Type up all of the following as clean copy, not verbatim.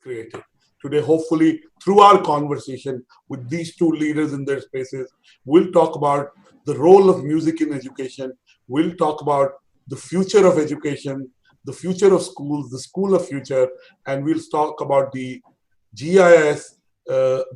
created. Today, hopefully, through our conversation with these two leaders in their spaces, we'll talk about the role of music in education. We'll talk about the future of education, the future of schools, the school of future, and we'll talk about the GIS,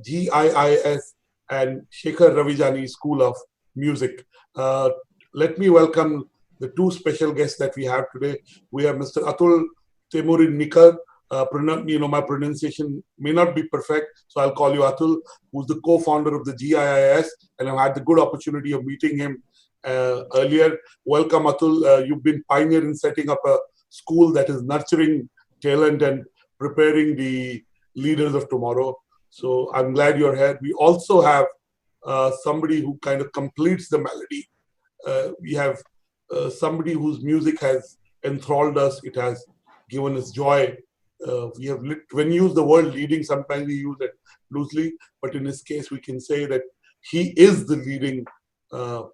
GIIS, and Shekhar Ravijani School of Music. Uh, Let me welcome the two special guests that we have today. We have Mr. Atul Temurin Nikar. My pronunciation may not be perfect, so I'll call you Atul, who's the co-founder of the GIIS, and I've had the good opportunity of meeting him earlier. Welcome, Atul. You've been pioneer in setting up a school that is nurturing talent and preparing the leaders of tomorrow. So I'm glad you're here. We also have somebody who kind of completes the melody. We have somebody whose music has enthralled us. It has given us joy. When you use the word leading, sometimes we use it loosely, but in this case, we can say that he is the leading uh,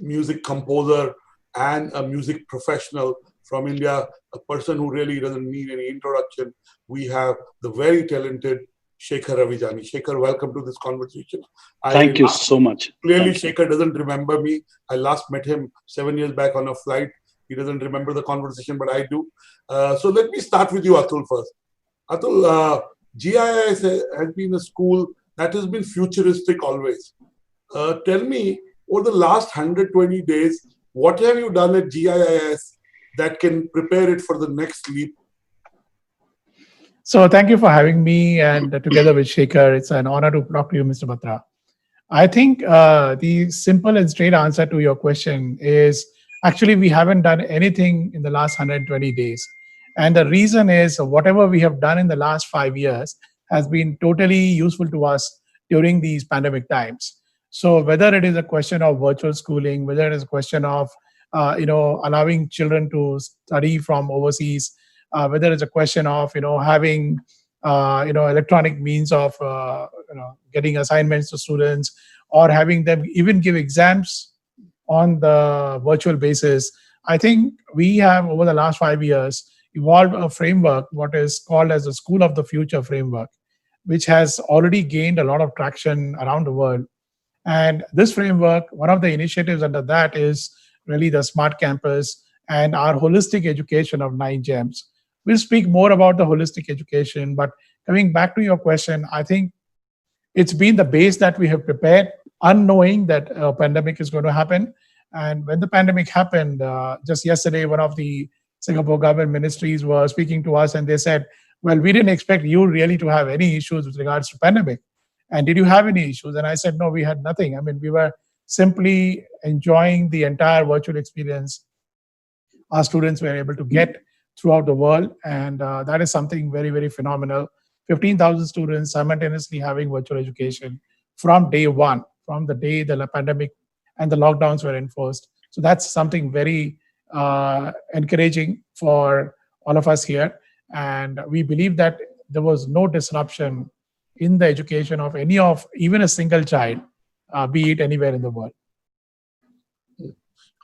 music composer and a music professional from India, a person who really doesn't need any introduction. We have the very talented Shekhar Ravijani. Shekhar, welcome to this conversation. I Thank you so much. Clearly, Thank you. Shekhar doesn't remember me. I last met him 7 years back on a flight. He doesn't remember the conversation, but I do. So let me start with you, Atul, first. Atul, GIS has been a school that has been futuristic always. Tell me, over the last 120 days, what have you done at GIS that can prepare it for the next leap? So thank you for having me, and together with Shekhar, it's an honor to talk to you, Mr. Batra. I think the simple and straight answer to your question is actually we haven't done anything in the last 120 days. And the reason is whatever we have done in the last 5 years has been totally useful to us during these pandemic times. So whether it is a question of virtual schooling, whether it is a question of allowing children to study from overseas, whether it's a question of having electronic means of getting assignments to students, or having them even give exams on the virtual basis. I think we have over the last 5 years evolved a framework, what is called as the School of the Future framework, which has already gained a lot of traction around the world. And this framework, one of the initiatives under that is really the Smart Campus and our holistic education of 9 gems. We'll speak more about the holistic education, but coming back to your question, I think it's been the base that we have prepared, unknowing that a pandemic is going to happen. And when the pandemic happened, just yesterday, one of the Singapore government ministries were speaking to us, and they said, "Well, we didn't expect you really to have any issues with regards to pandemic. And did you have any issues?" And I said, "No, we had nothing. I mean, we were simply enjoying the entire virtual experience our students were able to get throughout the world. And that is something very, very phenomenal. 15,000 students simultaneously having virtual education from day one, from the day the pandemic and the lockdowns were enforced. So that's something very encouraging for all of us here. And we believe that there was no disruption in the education of any of even a single child, be it anywhere in the world.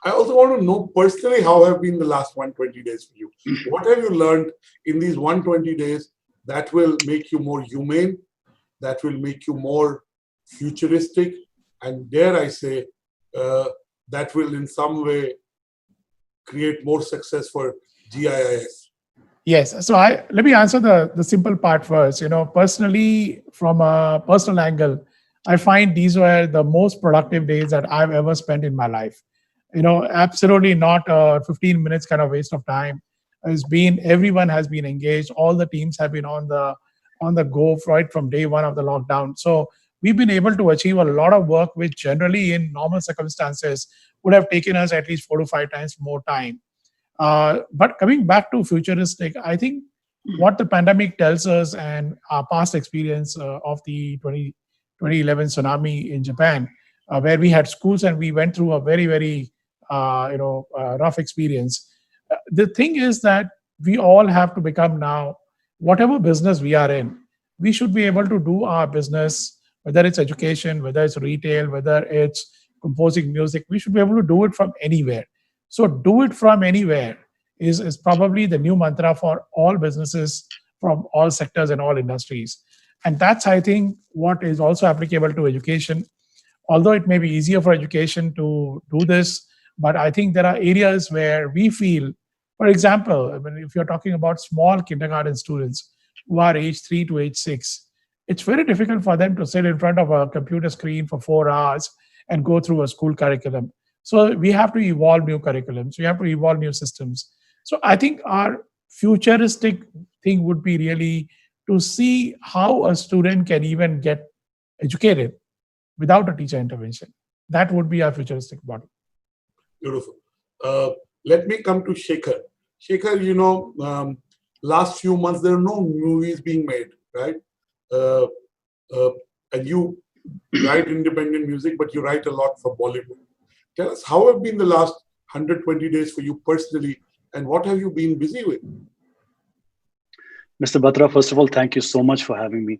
I also want to know personally how have been the last 120 days for you? What have you learned in these 120 days that will make you more humane, that will make you more futuristic, and dare I say, that will in some way create more success for GIIS? Yes. So let me answer the simple part first. Personally, from a personal angle, I find these were the most productive days that I've ever spent in my life. Absolutely not a 15 minutes kind of waste of time. It's been everyone has been engaged. All the teams have been on the go right from day one of the lockdown. So we've been able to achieve a lot of work, which generally in normal circumstances would have taken us at least 4 to 5 times more time. But coming back to futuristic, I think what the pandemic tells us and our past experience of the 2011 tsunami in Japan, where we had schools and we went through a very, very rough experience. The thing is that we all have to become now, whatever business we are in, we should be able to do our business, whether it's education, whether it's retail, whether it's composing music, we should be able to do it from anywhere. So do it from anywhere is probably the new mantra for all businesses from all sectors and all industries. And that's, I think, what is also applicable to education. Although it may be easier for education to do this, but I think there are areas where we feel, for example, I mean, if you're talking about small kindergarten students who are age 3 to age 6, it's very difficult for them to sit in front of a computer screen for 4 hours and go through a school curriculum. So we have to evolve new curriculums. We have to evolve new systems. So I think our futuristic thing would be really to see how a student can even get educated without a teacher intervention. That would be our futuristic model. Beautiful. Let me come to Shekhar. Shekhar, last few months there are no movies being made, right? Uh, and you write independent music, but you write a lot for Bollywood. Tell us, how have been the last 120 days for you personally, and what have you been busy with? Mr. Batra, first of all, thank you so much for having me.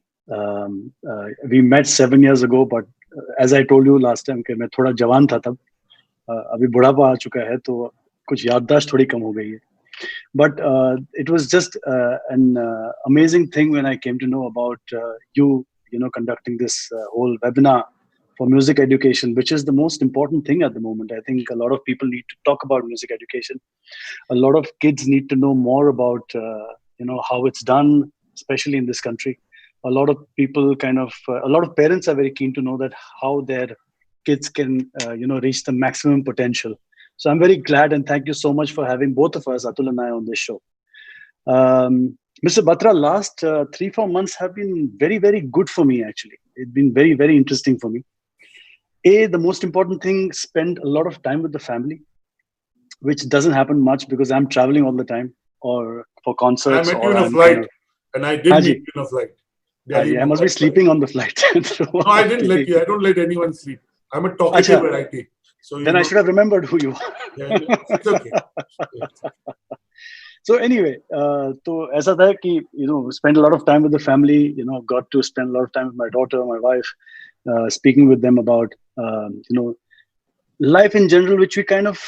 We met 7 years ago, but as I told you last time, कि मैं थोड़ा जवान था तब, अभी बुढ़ापा आ चुका है, तो कुछ याददाश्त थोड़ी कम हो गई है. But it was just an amazing thing when I came to know about you conducting this whole webinar for music education, which is the most important thing at the moment. I think a lot of people need to talk about music education. A lot of kids need to know more about how it's done, especially in this country. A lot of people a lot of parents are very keen to know that how their kids can reach the maximum potential. So I'm very glad, and thank you so much for having both of us, Atul and I, on this show. Mr. Batra, last 3-4 months have been very, very good for me, actually. It's been very, very interesting for me. The most important thing, spend a lot of time with the family, which doesn't happen much because I'm traveling all the time, or for concerts. I met you in a flight, and I did meet you in a flight. I must be sleeping on the flight. No, I didn't let you. I don't let anyone sleep. I'm a talkative variety. So then I should have remembered who you are. Yeah, it's okay. So anyway, तो ऐसा था कि spend a lot of time with the family. Got to spend a lot of time with my daughter, my wife, speaking with them about life in general, which we kind of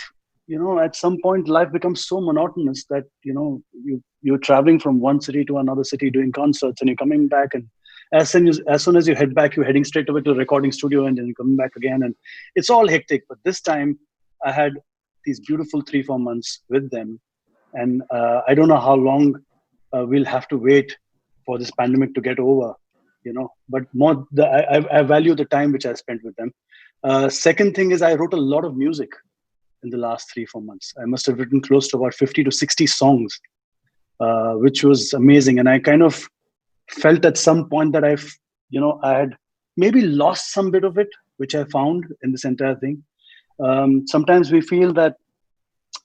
at some point life becomes so monotonous that you're traveling from one city to another city doing concerts, and you're coming back, and as soon as you head back, you're heading straight away to the recording studio, and then you're coming back again, and it's all hectic. But this time I had these beautiful 3-4 months with them, and I don't know how long we'll have to wait for this pandemic to get over, but I value the time which I spent with them. Second thing is, I wrote a lot of music in the last 3-4 months. I must have written close to about 50 to 60 songs, which was amazing. And I kind of felt at some point that I had maybe lost some bit of it, which I found in this entire thing. Sometimes we feel that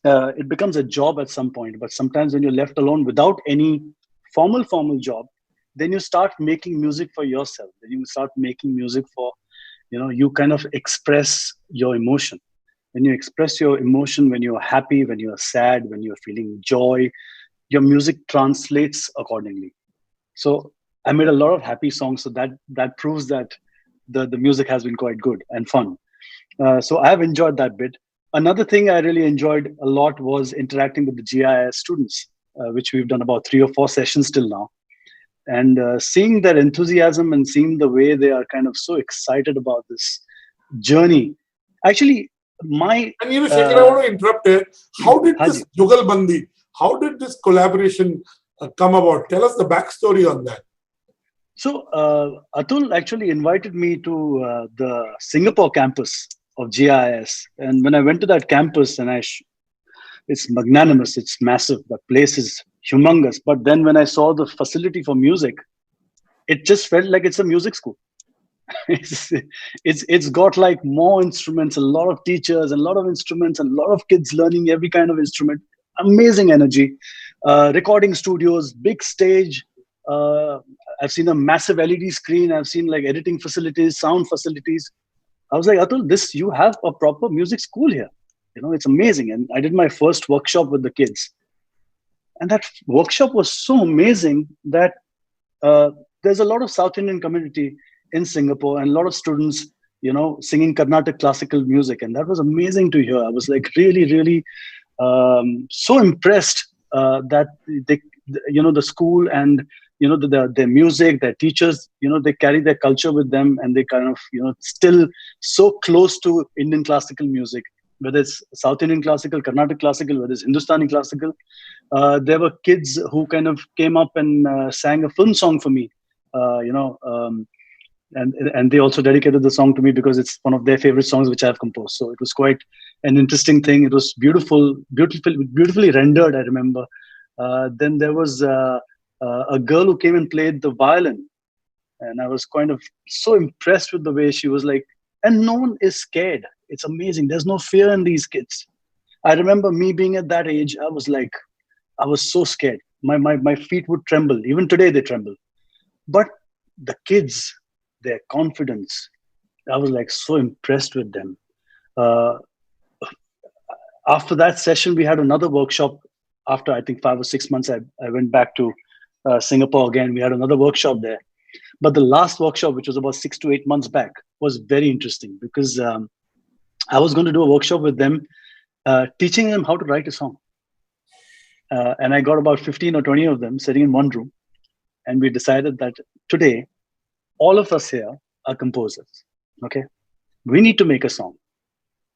it becomes a job at some point, but sometimes when you're left alone without any formal job, then you start making music for yourself. Then you start making music for, you kind of express your emotion. When you express your emotion, when you're happy, when you're sad, when you're feeling joy, your music translates accordingly. So I made a lot of happy songs. So that proves that the music has been quite good and fun. So I've enjoyed that bit. Another thing I really enjoyed a lot was interacting with the GIS students, which we've done about 3 or 4 sessions till now. And seeing their enthusiasm and seeing the way they are kind of so excited about this journey. Actually, And Shekhar, I want to interrupt here. How did this Jugalbandi, how did this collaboration come about? Tell us the backstory on that. So Atul actually invited me to the Singapore campus of GIS. And when I went to that campus, and it's magnanimous, it's massive, the place is humongous. But then when I saw the facility for music, it just felt like it's a music school. It's got like more instruments, a lot of teachers, a lot of instruments, and a lot of kids learning every kind of instrument. Amazing energy. Recording studios, big stage. I've seen a massive LED screen. I've seen like editing facilities, sound facilities. I was like, Atul, you have a proper music school here. It's amazing. And I did my first workshop with the kids. And that workshop was so amazing that there's a lot of South Indian community in Singapore, and a lot of students, singing Carnatic classical music. And that was amazing to hear. I was like really, really so impressed that the school and their music, their teachers, they carry their culture with them, and they kind of still so close to Indian classical music, whether it's South Indian classical, Carnatic classical, whether it's Hindustani classical. There were kids who kind of came up and sang a film song for me, uh, you know um, and they also dedicated the song to me because it's one of their favorite songs which I've composed. So it was quite an interesting thing. It was beautifully rendered, I remember. Then there was a girl who came and played the violin, and I was kind of so impressed with the way she was like, and no one is scared. It's amazing. There's no fear in these kids. I remember me being at that age. I was so scared. My feet would tremble. Even today they tremble. But the kids, their confidence, I was like so impressed with them. Uh, After that session, we had another workshop. After I think 5 or 6 months, I went back to Singapore again. We had another workshop there. But the last workshop, which was about 6 to 8 months back, was very interesting because I was going to do a workshop with them, teaching them how to write a song. And I got about 15 or 20 of them sitting in one room. And we decided that today, all of us here are composers. Okay. We need to make a song.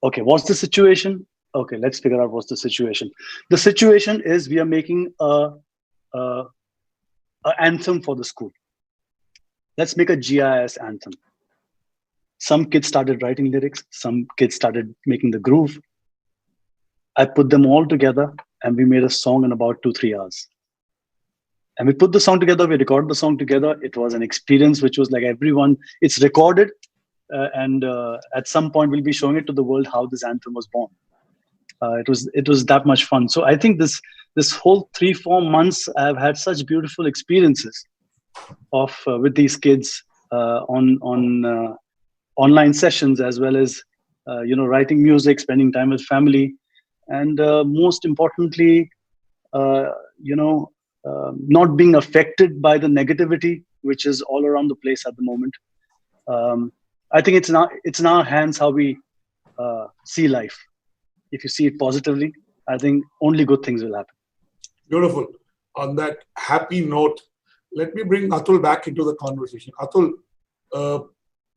Okay. What's the situation? Okay. Let's figure out what's the situation. The situation is we are making a anthem for the school. Let's make a GIS anthem. Some kids started writing lyrics. Some kids started making the groove. I put them all together and we made a song in about 2-3 hours. And we put the song together, we recorded the song together. It was an experience which was like everyone, it's recorded. And at some point we'll be showing it to the world how this anthem was born. It was that much fun. So I think this whole 3-4 months, I've had such beautiful experiences of with these kids on online sessions, as well as writing music, spending time with family, and most importantly, not being affected by the negativity which is all around the place at the moment. I think it's in our hands how we see life. If you see it positively, I think only good things will happen. Beautiful. On that happy note, let me bring Atul back into the conversation. Atul,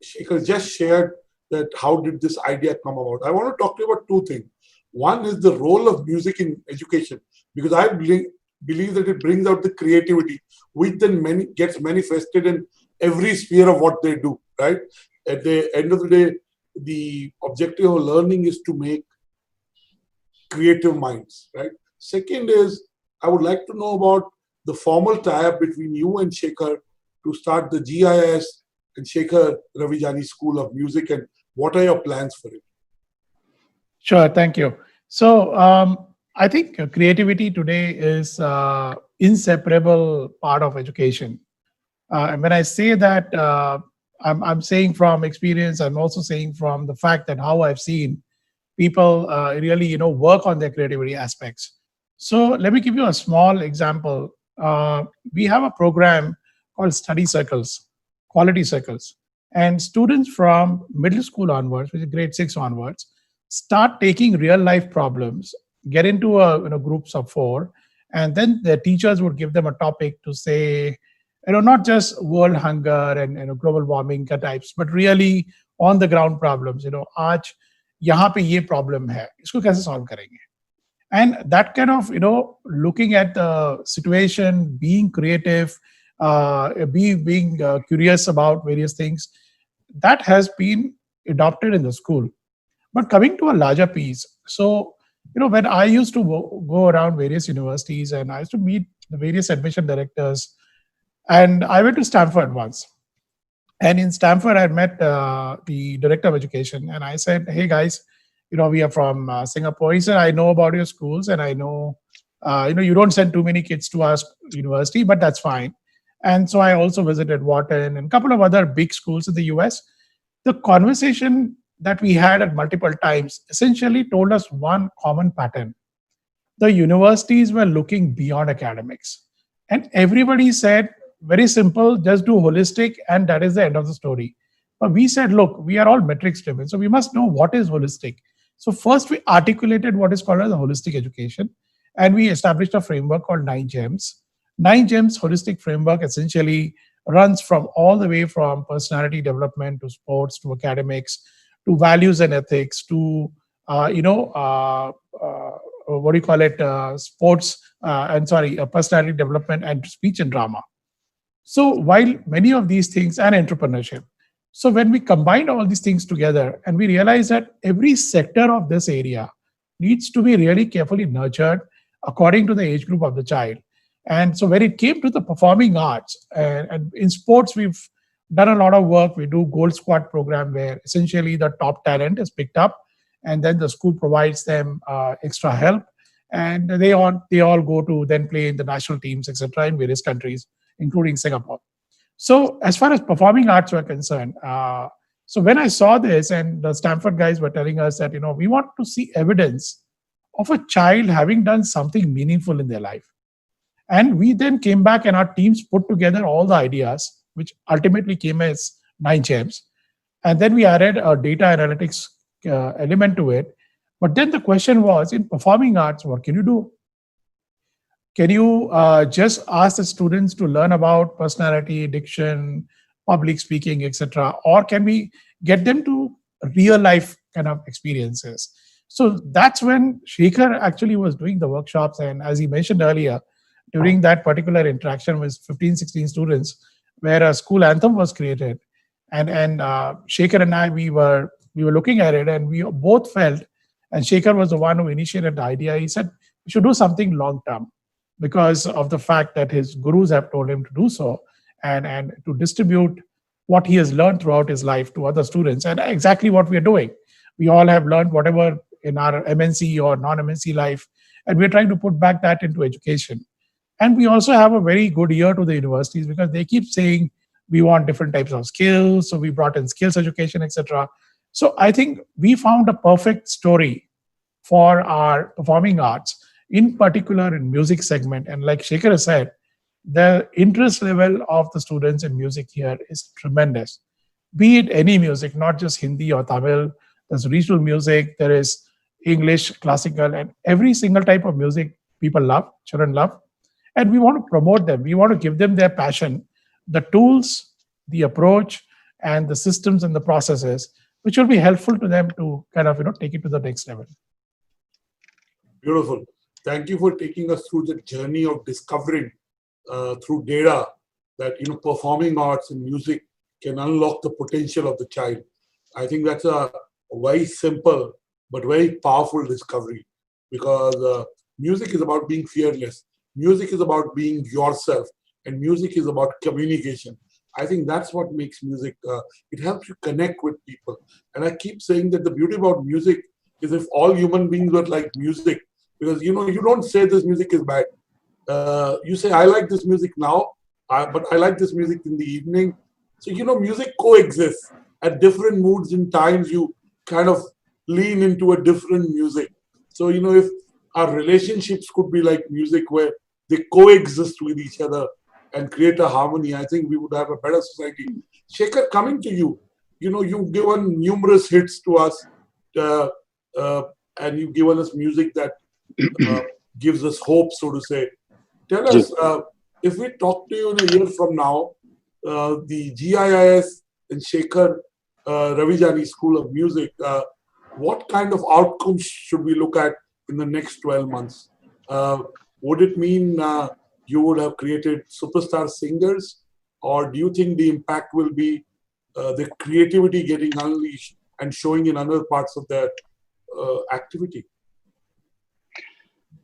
Shekhar just shared that how did this idea come about. I want to talk to you about two things. One is the role of music in education, because I believe that it brings out the creativity, which then gets manifested in every sphere of what they do, right? At the end of the day, the objective of learning is to make creative minds, right? Second is, I would like to know about the formal tie-up between you and Shekhar to start the GIS and Shekhar Ravijani School of Music, and what are your plans for it? Sure, thank you. So I think creativity today is inseparable part of education. And when I say that, I'm saying from experience. I'm also saying from the fact that how I've seen people really, work on their creativity aspects. So let me give you a small example. We have a program called study circles, quality circles, and students from middle school onwards, which is grade 6 onwards, start taking real life problems, get into groups of 4, and then the teachers would give them a topic to say, not just world hunger and global warming types, but really on the ground problems. आज यहाँ पे ये problem है, इसको कैसे solve करेंगे? And that kind of looking at the situation, being creative, being curious about various things, that has been adopted in the school. But coming to a larger piece, so when I used to go around various universities and I used to meet the various admission directors, and I went to Stanford once. And in Stanford, I met the director of education, and I said, "Hey guys, we are from Singapore." He said, "I know about your schools, and I know, you don't send too many kids to our university, but that's fine." And so I also visited Wharton and a couple of other big schools in the US. The conversation that we had at multiple times essentially told us one common pattern. The universities were looking beyond academics. And everybody said, very simple, just do holistic, and that is the end of the story. But we said, look, we are all metrics driven, so we must know what is holistic. So first we articulated what is called as a holistic education, and we established a framework called 9 gems. Nine Gems holistic framework essentially runs from all the way from personality development to sports to academics to values and ethics to uh, you know uh, uh, what do you call it sports and sorry personality development and speech and drama. So while many of these things and entrepreneurship, so when we combine all these things together and we realize that every sector of this area needs to be really carefully nurtured according to the age group of the child. And so when it came to the performing arts and in sports, we've done a lot of work. We do Gold Squad program where essentially the top talent is picked up and then the school provides them extra help and they all go to then play in the national teams, etc., in various countries, including Singapore. So, as far as performing arts were concerned, so when I saw this, and the Stanford guys were telling us that we want to see evidence of a child having done something meaningful in their life, and we then came back and our teams put together all the ideas, which ultimately came as nine gems, and then we added a data analytics element to it. But then the question was, in performing arts, what can you do? Can you just ask the students to learn about personality, diction, public speaking, etc., or can we get them to real life kind of experiences? So that's when Shekhar actually was doing the workshops, and as he mentioned earlier, during that particular interaction with 15, 16 students, where a school anthem was created, and Shekhar and I we were looking at it, and we both felt, and Shekhar was the one who initiated the idea. He said we should do something long term because of the fact that his gurus have told him to do so and to distribute what he has learned throughout his life to other students. And exactly what we are doing. We all have learned whatever in our MNC or non-MNC life, and we're trying to put back that into education. And we also have a very good ear to the universities because they keep saying we want different types of skills. So we brought in skills education, etc. So I think we found a perfect story for our performing arts, in particular in music segment. And like Shekhar said, the interest level of the students in music here is tremendous. Be it any music, not just Hindi or Tamil, there's regional music, there is English, classical, and every single type of music people love, children love. And we want to promote them. We want to give them their passion, the tools, the approach, and the systems and the processes, which will be helpful to them to kind of take it to the next level. Beautiful. Thank you for taking us through the journey of discovering through data that performing arts and music can unlock the potential of the child. I think that's a very simple but very powerful discovery because music is about being fearless. Music is about being yourself, and music is about communication. I think that's what makes music. It helps you connect with people. And I keep saying that the beauty about music is if all human beings were like music, because you don't say this music is bad. You say I like this music now, but I like this music in the evening. So music coexists at different moods and times. You kind of lean into a different music. So if our relationships could be like music, where they coexist with each other and create a harmony, I think we would have a better society. Shekhar, coming to you, you've given numerous hits to us, uh, and you've given us music that gives us hope, so to say. Tell us, if we talk to you in a year from now, the GIIS and Shekhar Ravijani School of Music, what kind of outcomes should we look at in the next 12 months? Would it mean you would have created superstar singers, or do you think the impact will be the creativity getting unleashed and showing in other parts of their activity?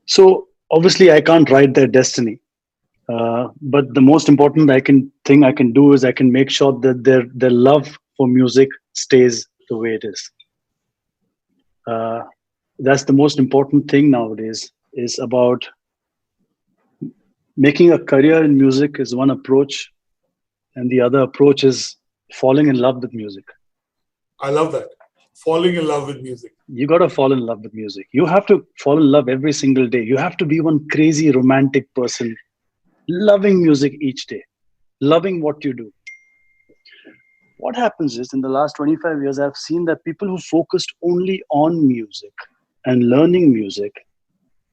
So obviously, I can't write their destiny, but the most important thing I can do is I can make sure that their love for music stays the way it is. That's the most important thing nowadays. Is about making a career in music is one approach, and the other approach is falling in love with music. I love that. Falling in love with music. You got to fall in love with music. You have to fall in love every single day. You have to be one crazy romantic person, loving music each day, loving what you do. What happens is in the last 25 years, I've seen that people who focused only on music and learning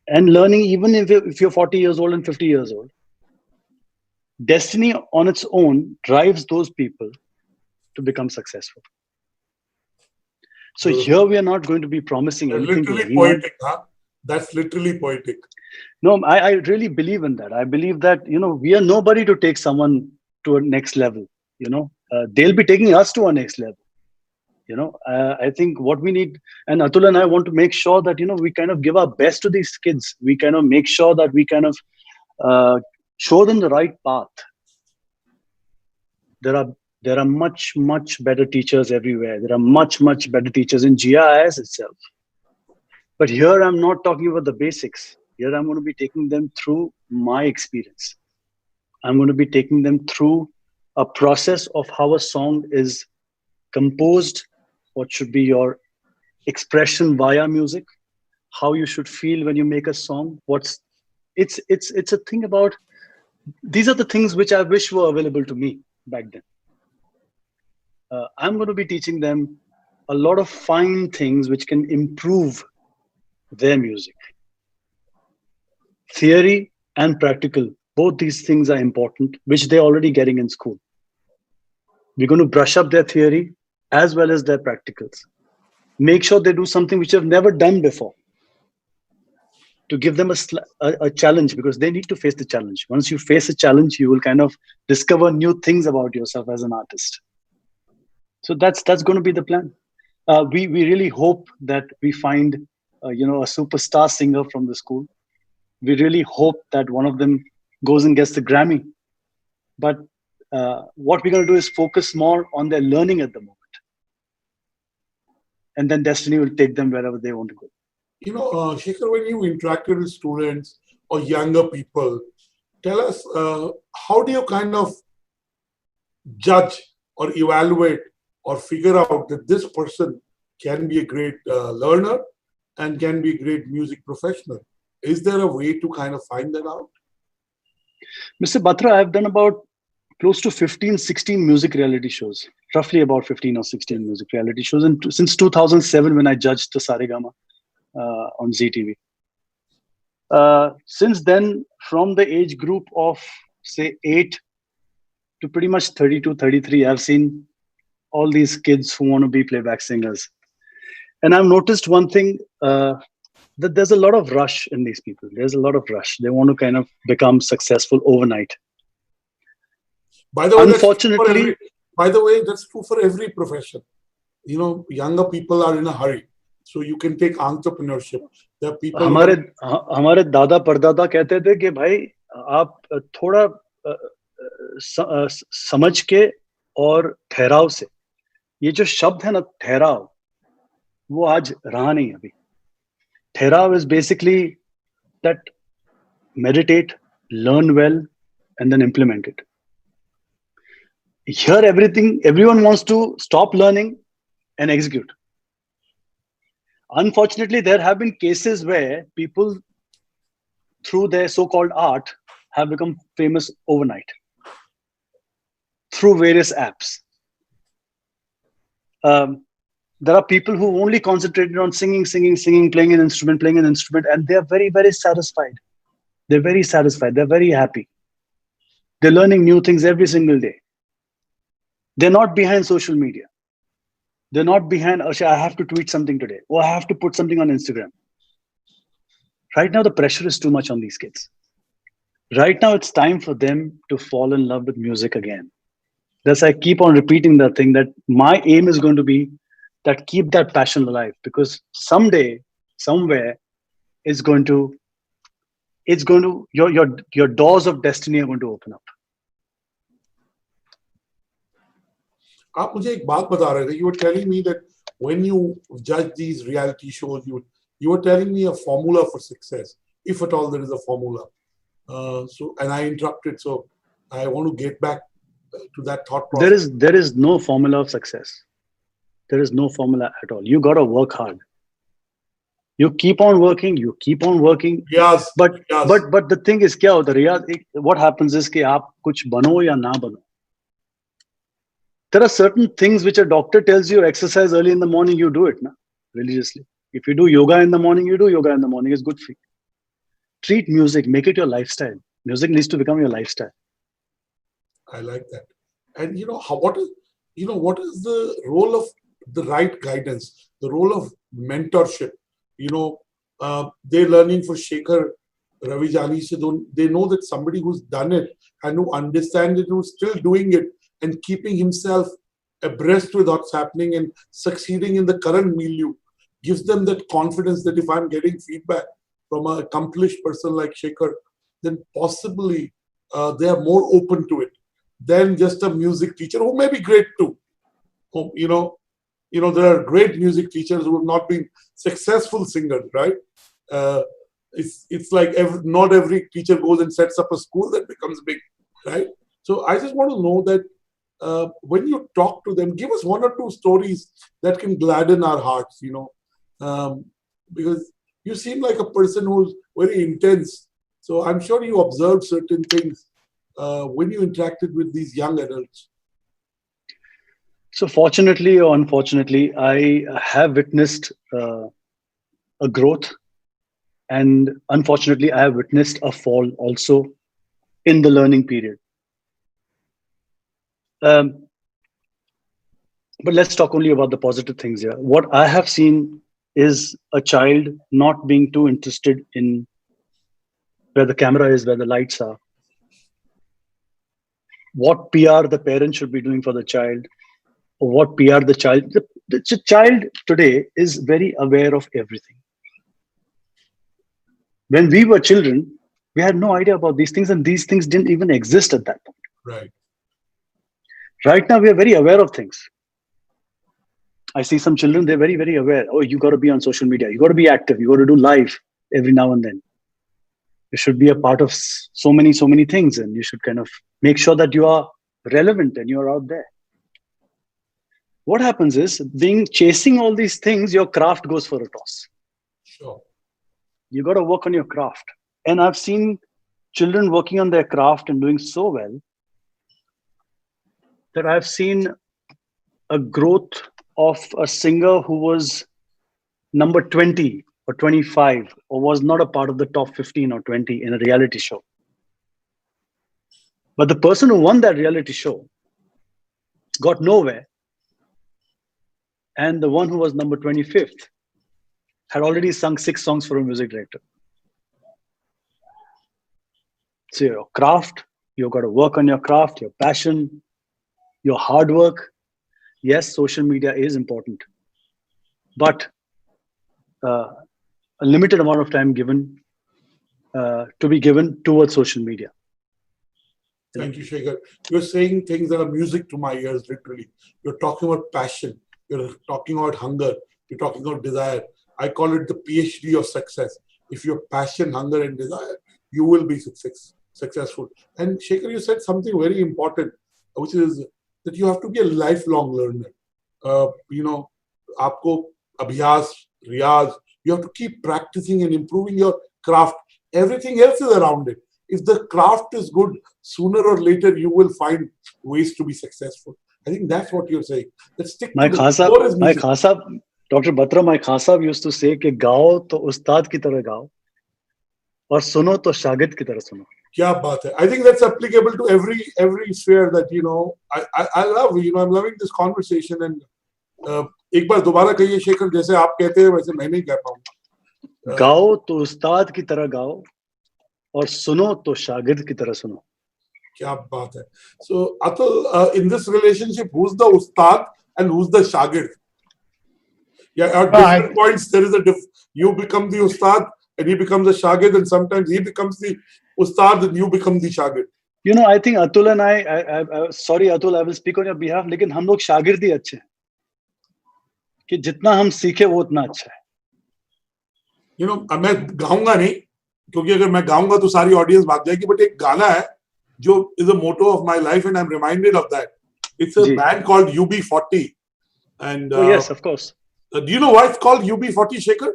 even if you're 40 years old and 50 years old, Destiny on its own drives those people to become successful. So Beautiful. here we are not going to be promising anything to Literally anyone. poetic, huh? That's literally poetic. No, I really believe in that. I believe that, we are nobody to take someone to a next level. They'll be taking us to a next level. I think what we need, and Atul and I want to make sure that, we kind of give our best to these kids. We kind of make sure that we kind of uh, show them the right path. There are there are much better teachers everywhere. There are much better teachers in GIS itself. But here I'm not talking about the basics. Here I'm going to be taking them through my experience. I'm going to be taking them through a process of how a song is composed, what should be your expression via music, how you should feel when you make a song. It's a thing about, these are the things which I wish were available to me back then. I'm going to be teaching them a lot of fine things which can improve their music. Theory and practical, both these things are important, which they're already getting in school. We're going to brush up their theory as well as their practicals. Make sure they do something which they've never done before, to give them a challenge, because they need to face the challenge. Once you face a challenge, you will kind of discover new things about yourself as an artist. So that's going to be the plan. We really hope that we find a superstar singer from the school. We really hope that one of them goes and gets the Grammy. But what we're going to do is focus more on their learning at the moment, and then destiny will take them wherever they want to go. Shekhar, when you interacted with students or younger people, tell us, how do you kind of judge or evaluate or figure out that this person can be a great learner and can be a great music professional? Is there a way to kind of find that out? Mr. Batra, I've done about close to 15, 16 music reality shows, roughly about 15 or 16 music reality shows, and since 2007 when I judged the Saregama on ZTV. Since then, from the age group of say 8 to pretty much 32, 33, I've seen all these kids who want to be playback singers. And I've noticed one thing, that there's a lot of rush in these people. There's a lot of rush. They want to kind of become successful overnight. By the way, Unfortunately, that's true for every profession. Younger people are in a hurry. So you can take entrepreneurship. There are people. हमारे दादा परदादा कहते थे कि भाई आप थोड़ा समझ के और ठहराव से, ये जो शब्द है ना ठहराव, वो आज रहा नहीं अभी. Therav is basically that meditate, learn well, and then implement it. Here, everyone wants to stop learning and execute. Unfortunately, there have been cases where people, through their so-called art, have become famous overnight through various apps. There are people who only concentrated on singing, playing an instrument, and they are very, very satisfied. They're very satisfied. They're very happy. They're learning new things every single day. They're not behind social media. They're not behind, I have to tweet something today, or I have to put something on Instagram. Right now, the pressure is too much on these kids. Right now, it's time for them to fall in love with music again. Thus, I keep on repeating that thing, that my aim is going to be that keep that passion alive, because someday, somewhere, your doors of destiny are going to open up. आप मुझे एक बात बता रहे थे. You were telling me that when you judge these reality shows, you were telling me a formula for success, if at all there is a formula. And I interrupted, so I want to get back to that thought process. There is no formula of success. There is no formula at all. You got to work hard. You keep on working. Yes. But the thing is, what happens is कि आप कुछ बनो या ना बनो. There are certain things which a doctor tells you, exercise early in the morning, you do it religiously. If you do yoga in the morning, you do yoga in the morning. It's good for you. Treat music, make it your lifestyle. Music needs to become your lifestyle. I like that. And what is the role of the right guidance, the role of mentorship? They're learning for Shekhar Ravijani, so they know that somebody who's done it and who understands it, who's still doing it and keeping himself abreast with what's happening and succeeding in the current milieu gives them that confidence that if I'm getting feedback from an accomplished person like Shekhar, then possibly they are more open to it than just a music teacher who may be great too. There are great music teachers who have not been successful singers, right? Uh, it's like not every teacher goes and sets up a school that becomes big, right? So I just want to know that when you talk to them, give us one or two stories that can gladden our hearts, because you seem like a person who's very intense. So I'm sure you observed certain things when you interacted with these young adults. So fortunately or unfortunately, I have witnessed a growth, and unfortunately, I have witnessed a fall also in the learning period. But let's talk only about the positive things here. What I have seen is a child not being too interested in where the camera is, where the lights are, what PR the parent should be doing for the child, or what PR the child. The child today is very aware of everything. When we were children, we had no idea about these things, and these things didn't even exist at that point. Right. Right now, we are very aware of things. I see some children, they're very, very aware. Oh, you got to be on social media. You got to be active. You got to do live every now and then. You should be a part of so many things, and you should kind of make sure that you are relevant and you are out there. What happens is, chasing all these things, your craft goes for a toss. Sure. You got to work on your craft. And I've seen children working on their craft and doing so well that I've seen a growth of a singer who was number 20 or 25 or was not a part of the top 15 or 20 in a reality show. But the person who won that reality show got nowhere. And the one who was number 25th had already sung 6 songs for a music director. So your craft, you've got to work on your craft, your passion, your hard work. Yes, social media is important, but a limited amount of time given to be given towards social media. Thank you, Shekhar. You're saying things that are music to my ears, literally. You're talking about passion. You're talking about hunger. You're talking about desire. I call it the PhD of success. If you're passion, hunger, and desire, you will be successful. And Shekhar, you said something very important, which is that you have to be a lifelong learner. Aapko abhyas, riyaz, you have to keep practicing and improving your craft. Everything else is around it. If the craft is good, sooner or later you will find ways to be successful. I think that's what you're saying. Let's stick to the core is music. Dr. Batra, my Khasa used to say कि गाओ तो उस्ताद की तरह गाओ और सुनो तो शागिर्द की तरह सुनो. Kya baat hai. I think that's applicable to every sphere that I love. I'm loving this conversation, and एक बार दोबारा कहिए शेखर, जैसे आप कहते हैं वैसे मैं नहीं कह पाऊंगा. गाओ तो उस्ताद की तरह गाओ और सुनो तो शागिर्द की तरह सुनो. क्या बात है. So Atul, in this relationship, who's the ustad and who's the shagird? Yeah, at different points there is you become the ustad and he becomes the shagird, and sometimes he becomes the ustad and you become the shagird. I think Atul and I sorry Atul, I will speak on your behalf, लेकिन हम लोग शागिर्द ही अच्छे हैं कि जितना हम सीखे वो उतना अच्छा है. मैं गाऊंगा नहीं, क्योंकि अगर मैं गाऊंगा तो सारी ऑडियंस भाग जाएगी, बट एक गाना है जो is a motto of my life and I'm reminded of that. It's a band called UB40, and yes, of course. Do you know why it's called UB40, Shekhar?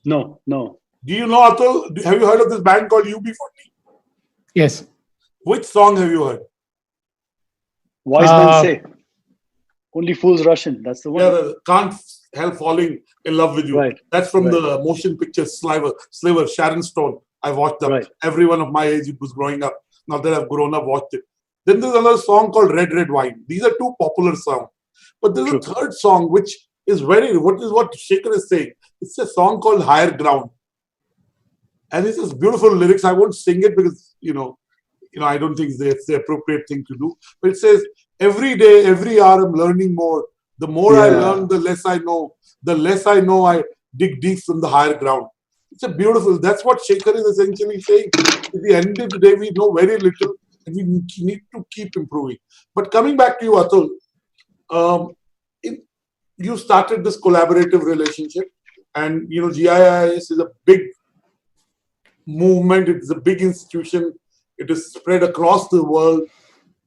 No. Do you know, Atul? Have you heard of this band called UB40? Yes. Which song have you heard? Wise men say, only fools rush in. That's the one. Yeah, Can't Help Falling in Love with You. Right. That's from the motion picture Sliver, Sharon Stone. I watched them. Right. Every one of my age was growing up. Not that I've grown up, watched it. Then there's another song called Red Red Wine. These are two popular songs. But there's a True. third song which is what Shekhar is saying. It's a song called Higher Ground. And it's just beautiful lyrics. I won't sing it because, I don't think it's the appropriate thing to do. But it says, every day, every hour, I'm learning more. The more I Yeah. learn, the less I know. The less I know, I dig deep from the higher ground. It's a beautiful, that's what Shekhar is essentially saying. At the end of the day, we know very little and we need to keep improving. But coming back to you, Atul, um, in, you started this collaborative relationship, and GIIS is a big movement. It's a big institution. It is spread across the world.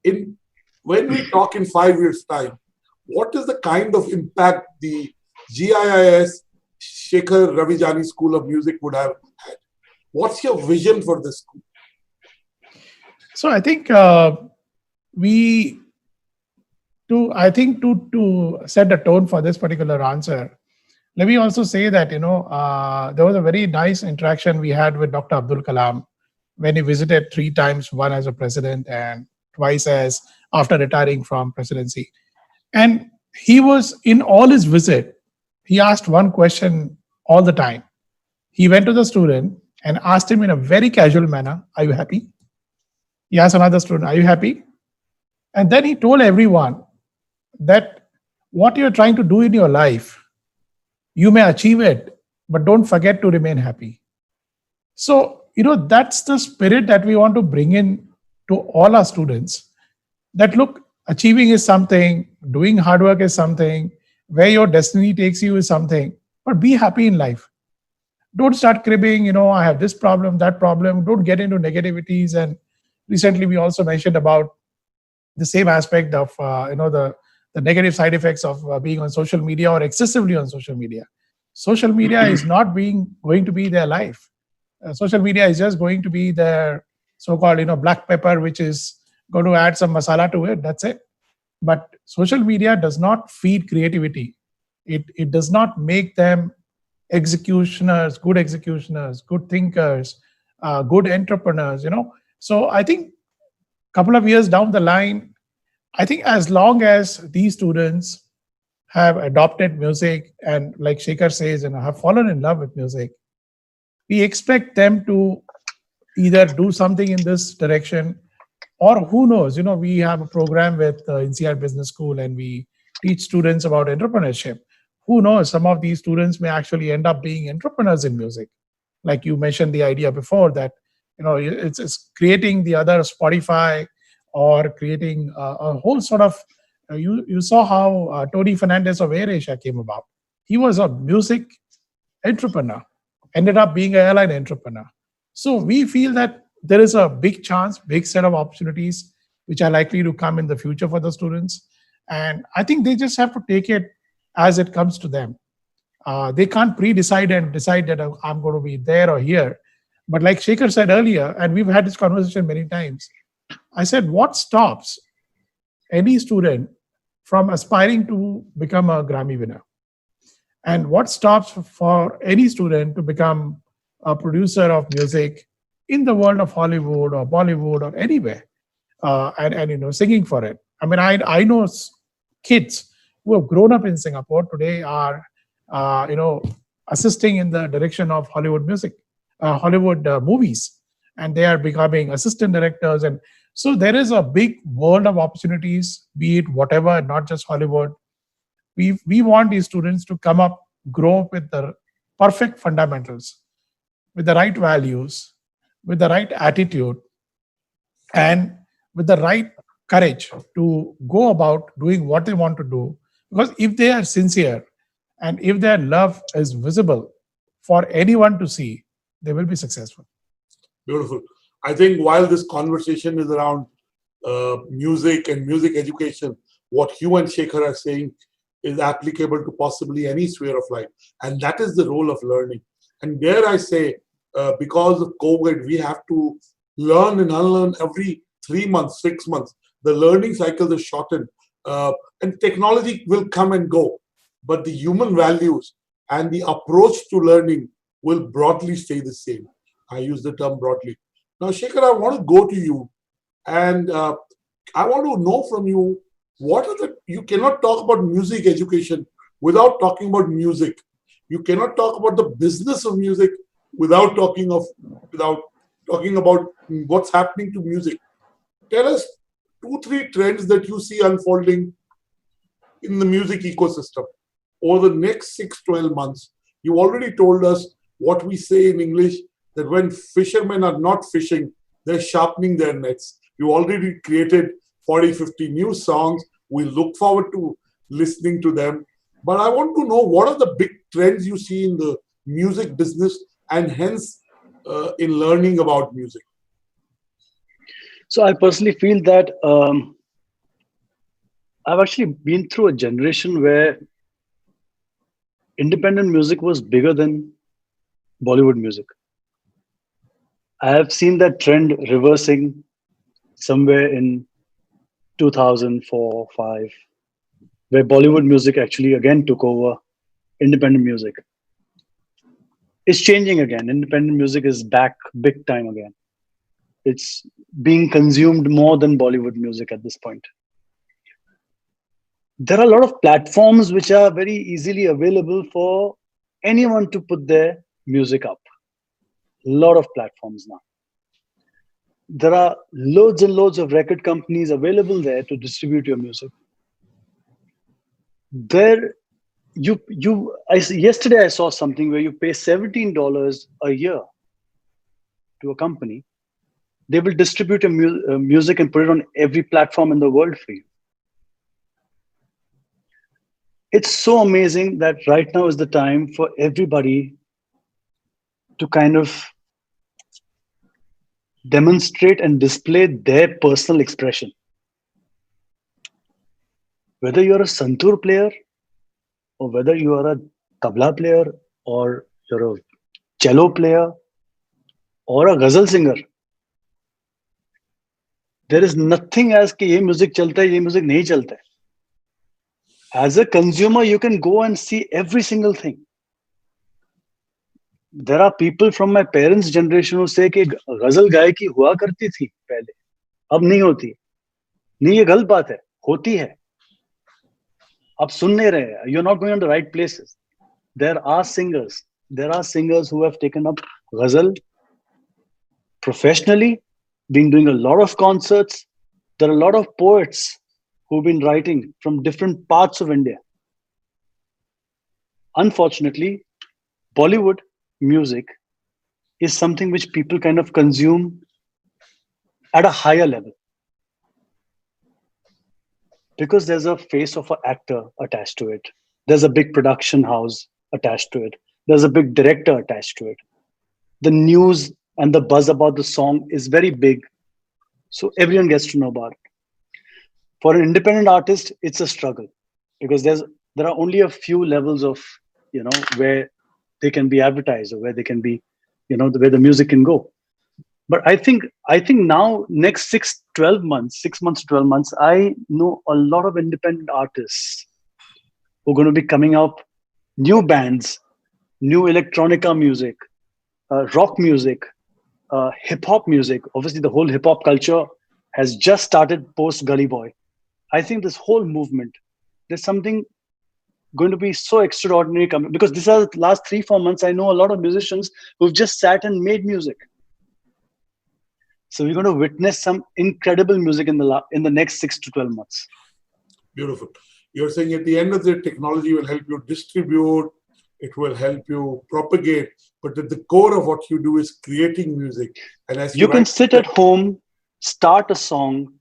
In When we talk in 5 years' time, what is the kind of impact the GIIS Shekhar Ravijani School of Music would have had? What's your vision for this school? So I think we to set the tone for this particular answer, let me also say that there was a very nice interaction we had with Dr. Abdul Kalam when he visited 3 times, one as a president and twice as after retiring from presidency. And he was in all his visit, he asked one question all the time. He went to the student and asked him in a very casual manner, "Are you happy?" He asked another student, "Are you happy?" And then he told everyone that what you're trying to do in your life, you may achieve it, but don't forget to remain happy. So, that's the spirit that we want to bring in to all our students, that look, achieving is something, doing hard work is something, where your destiny takes you is something, but be happy in life. Don't start cribbing, I have this problem, that problem. Don't get into negativities. And recently we also mentioned about the same aspect of, the negative side effects of being on social media or excessively on social media. Social media is not going to be their life. Social media is just going to be their so-called, black pepper, which is going to add some masala to it. That's it. But social media does not feed creativity. It does not make them executioners, good thinkers, good entrepreneurs. So I think couple of years down the line, I think as long as these students have adopted music and, like Shekhar says, have fallen in love with music, we expect them to either do something in this direction, or who knows, we have a program with NCR Business School and we teach students about entrepreneurship. Who knows, some of these students may actually end up being entrepreneurs in music. Like you mentioned the idea before that, it's creating the other Spotify, or creating a whole sort of, you saw how Tony Fernandez of AirAsia came about. He was a music entrepreneur, ended up being an airline entrepreneur. So we feel that there is a big chance, big set of opportunities which are likely to come in the future for the students. And I think they just have to take it as it comes to them. They can't pre-decide and decide that I'm going to be there or here. But like Shekhar said earlier, and we've had this conversation many times, I said, what stops any student from aspiring to become a Grammy winner? And what stops for any student to become a producer of music in the world of Hollywood or Bollywood or anywhere, and singing for it? I mean, I know kids who have grown up in Singapore today are assisting in the direction of Hollywood music, Hollywood movies, and they are becoming assistant directors. And so there is a big world of opportunities, be it whatever, not just Hollywood. We want these students to come up, grow up with the perfect fundamentals, with the right values, with the right attitude, and with the right courage to go about doing what they want to do. Because if they are sincere and if their love is visible for anyone to see, they will be successful. Beautiful. I think while this conversation is around music and music education, what you and Shekhar are saying is applicable to possibly any sphere of life. And that is the role of learning. And dare I say, because of COVID, we have to learn and unlearn every 3 months, 6 months. The learning cycle is shortened. And technology will come and go. But the human values and the approach to learning will broadly stay the same. I use the term broadly. Now, Shekhar, I want to go to you. And I want to know from you, what are the, you cannot talk about music education without talking about music. You cannot talk about the business of music without without talking about what's happening to music. Tell us two, three trends that you see unfolding in the music ecosystem over the next 6-12 months. You already told us what we say in English, that when fishermen are not fishing, they're sharpening their nets. You already created 40, 50 new songs. We look forward to listening to them. But I want to know, what are the big trends you see in the music business, and hence in learning about music? So I personally feel that I've actually been through a generation where independent music was bigger than Bollywood music. I have seen that trend reversing somewhere in 2004, 5, where Bollywood music actually again took over independent music. It's changing again. Independent music is back big time again. It's being consumed more than Bollywood music at this point. There are a lot of platforms which are very easily available for anyone to put their music up. A lot of platforms now. There are loads and loads of record companies available there to distribute your music. There, yesterday I saw something where you pay $17 a year to a company. They will distribute your music and put it on every platform in the world for you. It's so amazing that right now is the time for everybody to kind of demonstrate and display their personal expression. Whether you're a santoor player, or whether you are a tabla player, or you're a cello player, or a ghazal singer, there is nothing as कि ये music चलता है, ये music नहीं चलता है. As a consumer, you can go and see every single thing. There are people from my parents' generation who say कि ghazal गायकी हुआ करती थी पहले, अब नहीं होती. नहीं, ये गलत बात है, होती है. आप सुन नहीं रहे. You're not going on the right places. There are singers who have taken up ghazal professionally, been doing a lot of concerts. There are a lot of poets who've been writing from different parts of India. Unfortunately, Bollywood music is something which people kind of consume at a higher level, because there's a face of an actor attached to it. There's a big production house attached to it. There's a big director attached to it. The news and the buzz about the song is very big, so everyone gets to know about it. For an independent artist, it's a struggle, because there are only a few levels of, where they can be advertised, or where they can be, where the music can go. But I think now, next 6 months to 12 months, I know a lot of independent artists who are going to be coming up, new bands, new electronica music, rock music, hip hop music. Obviously, the whole hip hop culture has just started post Gully Boy. I think this whole movement, there's something going to be so extraordinary coming, because these are the last 3-4 months. I know a lot of musicians who've just sat and made music. So we're going to witness some incredible music in the next 6 to 12 months. Beautiful. You're saying at the end of the technology will help you distribute, it will help you propagate, but at the core of what you do is creating music. And as you can sit at home, start a song,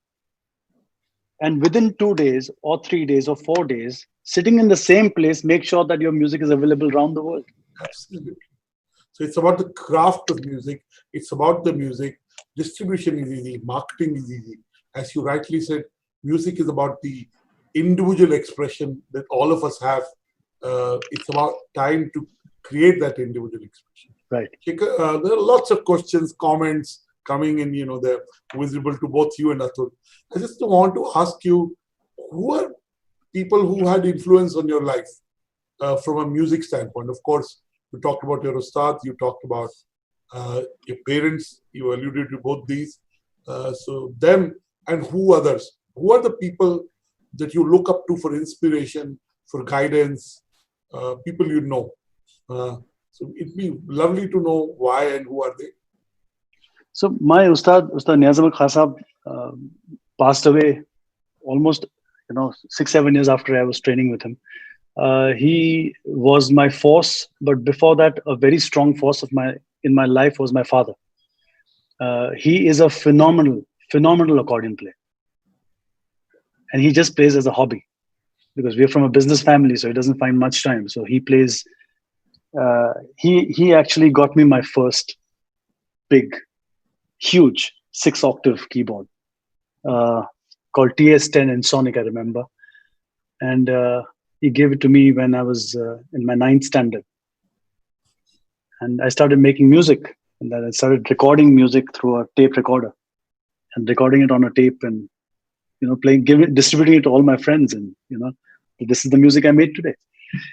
and within 2 days or 3 days or 4 days, sitting in the same place, make sure that your music is available around the world. Absolutely. So it's about the craft of music. It's about the music. Distribution is easy. Marketing is easy. As you rightly said, music is about the individual expression that all of us have. It's about time to create that individual expression. Right. There are lots of questions, comments coming in. They're visible to both you and Atul. I just want to ask you, who are people who had influence on your life from a music standpoint? Of course, you talked about your ustad, you talked about your parents, you alluded to both these. So them, and who others? Who are the people that you look up to for inspiration, for guidance, people you know? So it'd be lovely to know why and who are they. So my Ustad Niyazam Khan Sahab, passed away almost 6-7 years after I was training with him. He was my force, but before that, a very strong force in my life was my father. He is a phenomenal accordion player, and he just plays as a hobby because we're from a business family, so he doesn't find much time. So he plays. He actually got me my first big, huge 6-octave keyboard uh, called TS10 in Sonic, I remember, and he gave it to me when I was in my ninth standard, and I started making music, and then I started recording music through a tape recorder and recording it on a tape, and distributing it to all my friends, and this is the music I made today.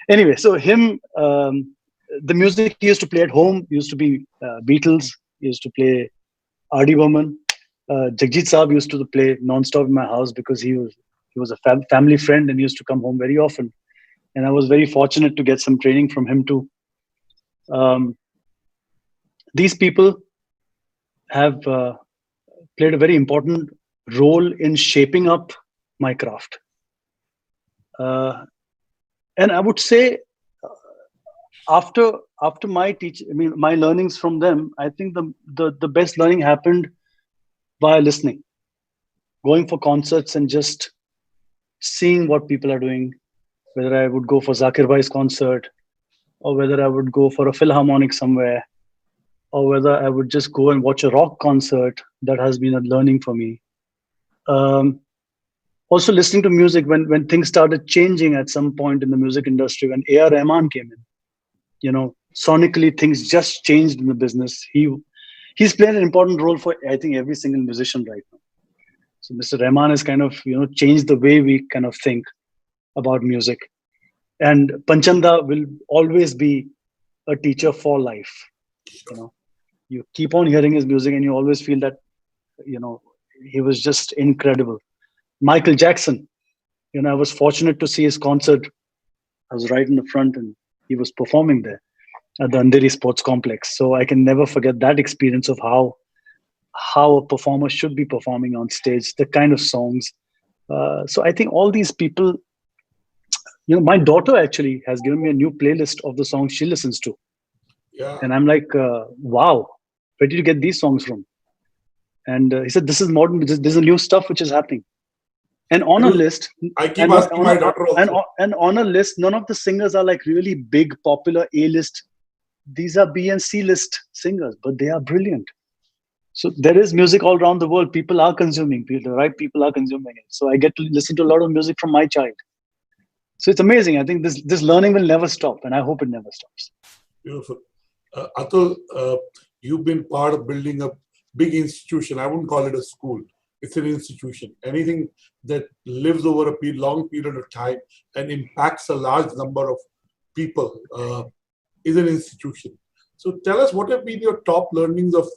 Anyway, so him, the music he used to play at home used to be Beatles. He used to play R.D. Burman. Jagjit Saab used to play non-stop in my house because he was a family friend and he used to come home very often. And I was very fortunate to get some training from him too. These people have played a very important role in shaping up my craft. And I would say after my my learnings from them, I think the best learning happened via listening, going for concerts and just seeing what people are doing, whether I would go for Zakir Bhai's concert or whether I would go for a Philharmonic somewhere or whether I would just go and watch a rock concert. That has been a learning for me. Also listening to music when things started changing at some point in the music industry, when A.R. Rahman came in, sonically things just changed in the business. He's played an important role for, I think, every single musician right now. So Mr. Rahman has kind of, changed the way we kind of think about music. And Panchanda will always be a teacher for life. You keep on hearing his music and you always feel that, he was just incredible. Michael Jackson, I was fortunate to see his concert. I was right in the front and he was performing there at the Andheri Sports Complex. So I can never forget that experience of how a performer should be performing on stage, the kind of songs. So I think all these people, my daughter actually has given me a new playlist of the songs she listens to. Yeah. And I'm like, wow, where did you get these songs from? And he said, this is modern, there's a new stuff which is happening. And on a list, I keep asking my daughter also. And on a list, none of the singers are like really big, popular A-list. These are B and C list singers, but they are brilliant. So there is music all around the world. People are consuming. The right people are consuming it. So I get to listen to a lot of music from my child. So it's amazing. I think this learning will never stop, and I hope it never stops. Beautiful. Atul, you've been part of building a big institution. I wouldn't call it a school. It's an institution. Anything that lives over a long period of time and impacts a large number of people is an institution. So tell us, what have been your top learnings of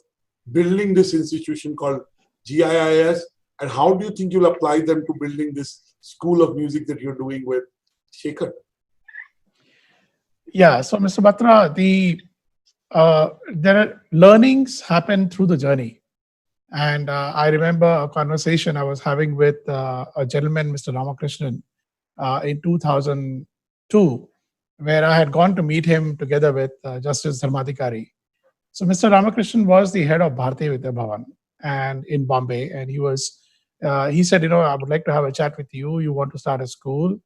building this institution called GIIS, and how do you think you'll apply them to building this school of music that you're doing with Shekhar? Yeah, so Mr. Batra, there are learnings happen through the journey. And I remember a conversation I was having with a gentleman, Mr. Ramakrishnan, in 2002, where I had gone to meet him together with Justice Dharmadhikari. So Mr. Ramakrishnan was the head of Bharatiya Vidya Bhavan and in Bombay, and he said, I would like to have a chat with you. You want to start a school?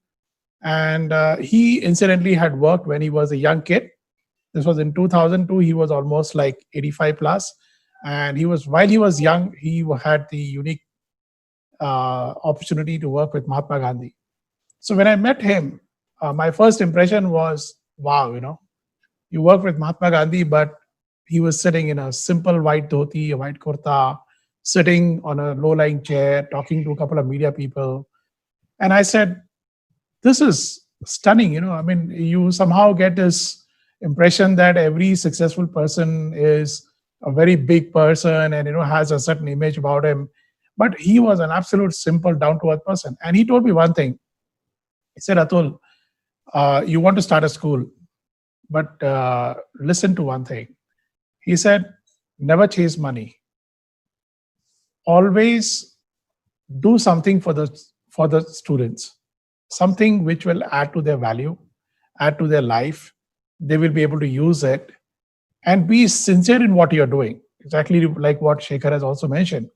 And he incidentally had worked when he was a young kid. This was in 2002. He was almost like 85 plus. And while he was young, he had the unique opportunity to work with Mahatma Gandhi. So when I met him, my first impression was, wow, you work with Mahatma Gandhi, but he was sitting in a simple white dhoti, a white kurta, sitting on a low-lying chair, talking to a couple of media people. And I said, this is stunning, you somehow get this impression that every successful person is a very big person and has a certain image about him, but he was an absolute simple, down to earth person. And he told me one thing. He said, Atul, you want to start a school, but listen to one thing. He said, never chase money. Always do something for the students, something which will add to their value, add to their life. They will be able to use it, and be sincere in what you're doing. Exactly like what Shekhar has also mentioned,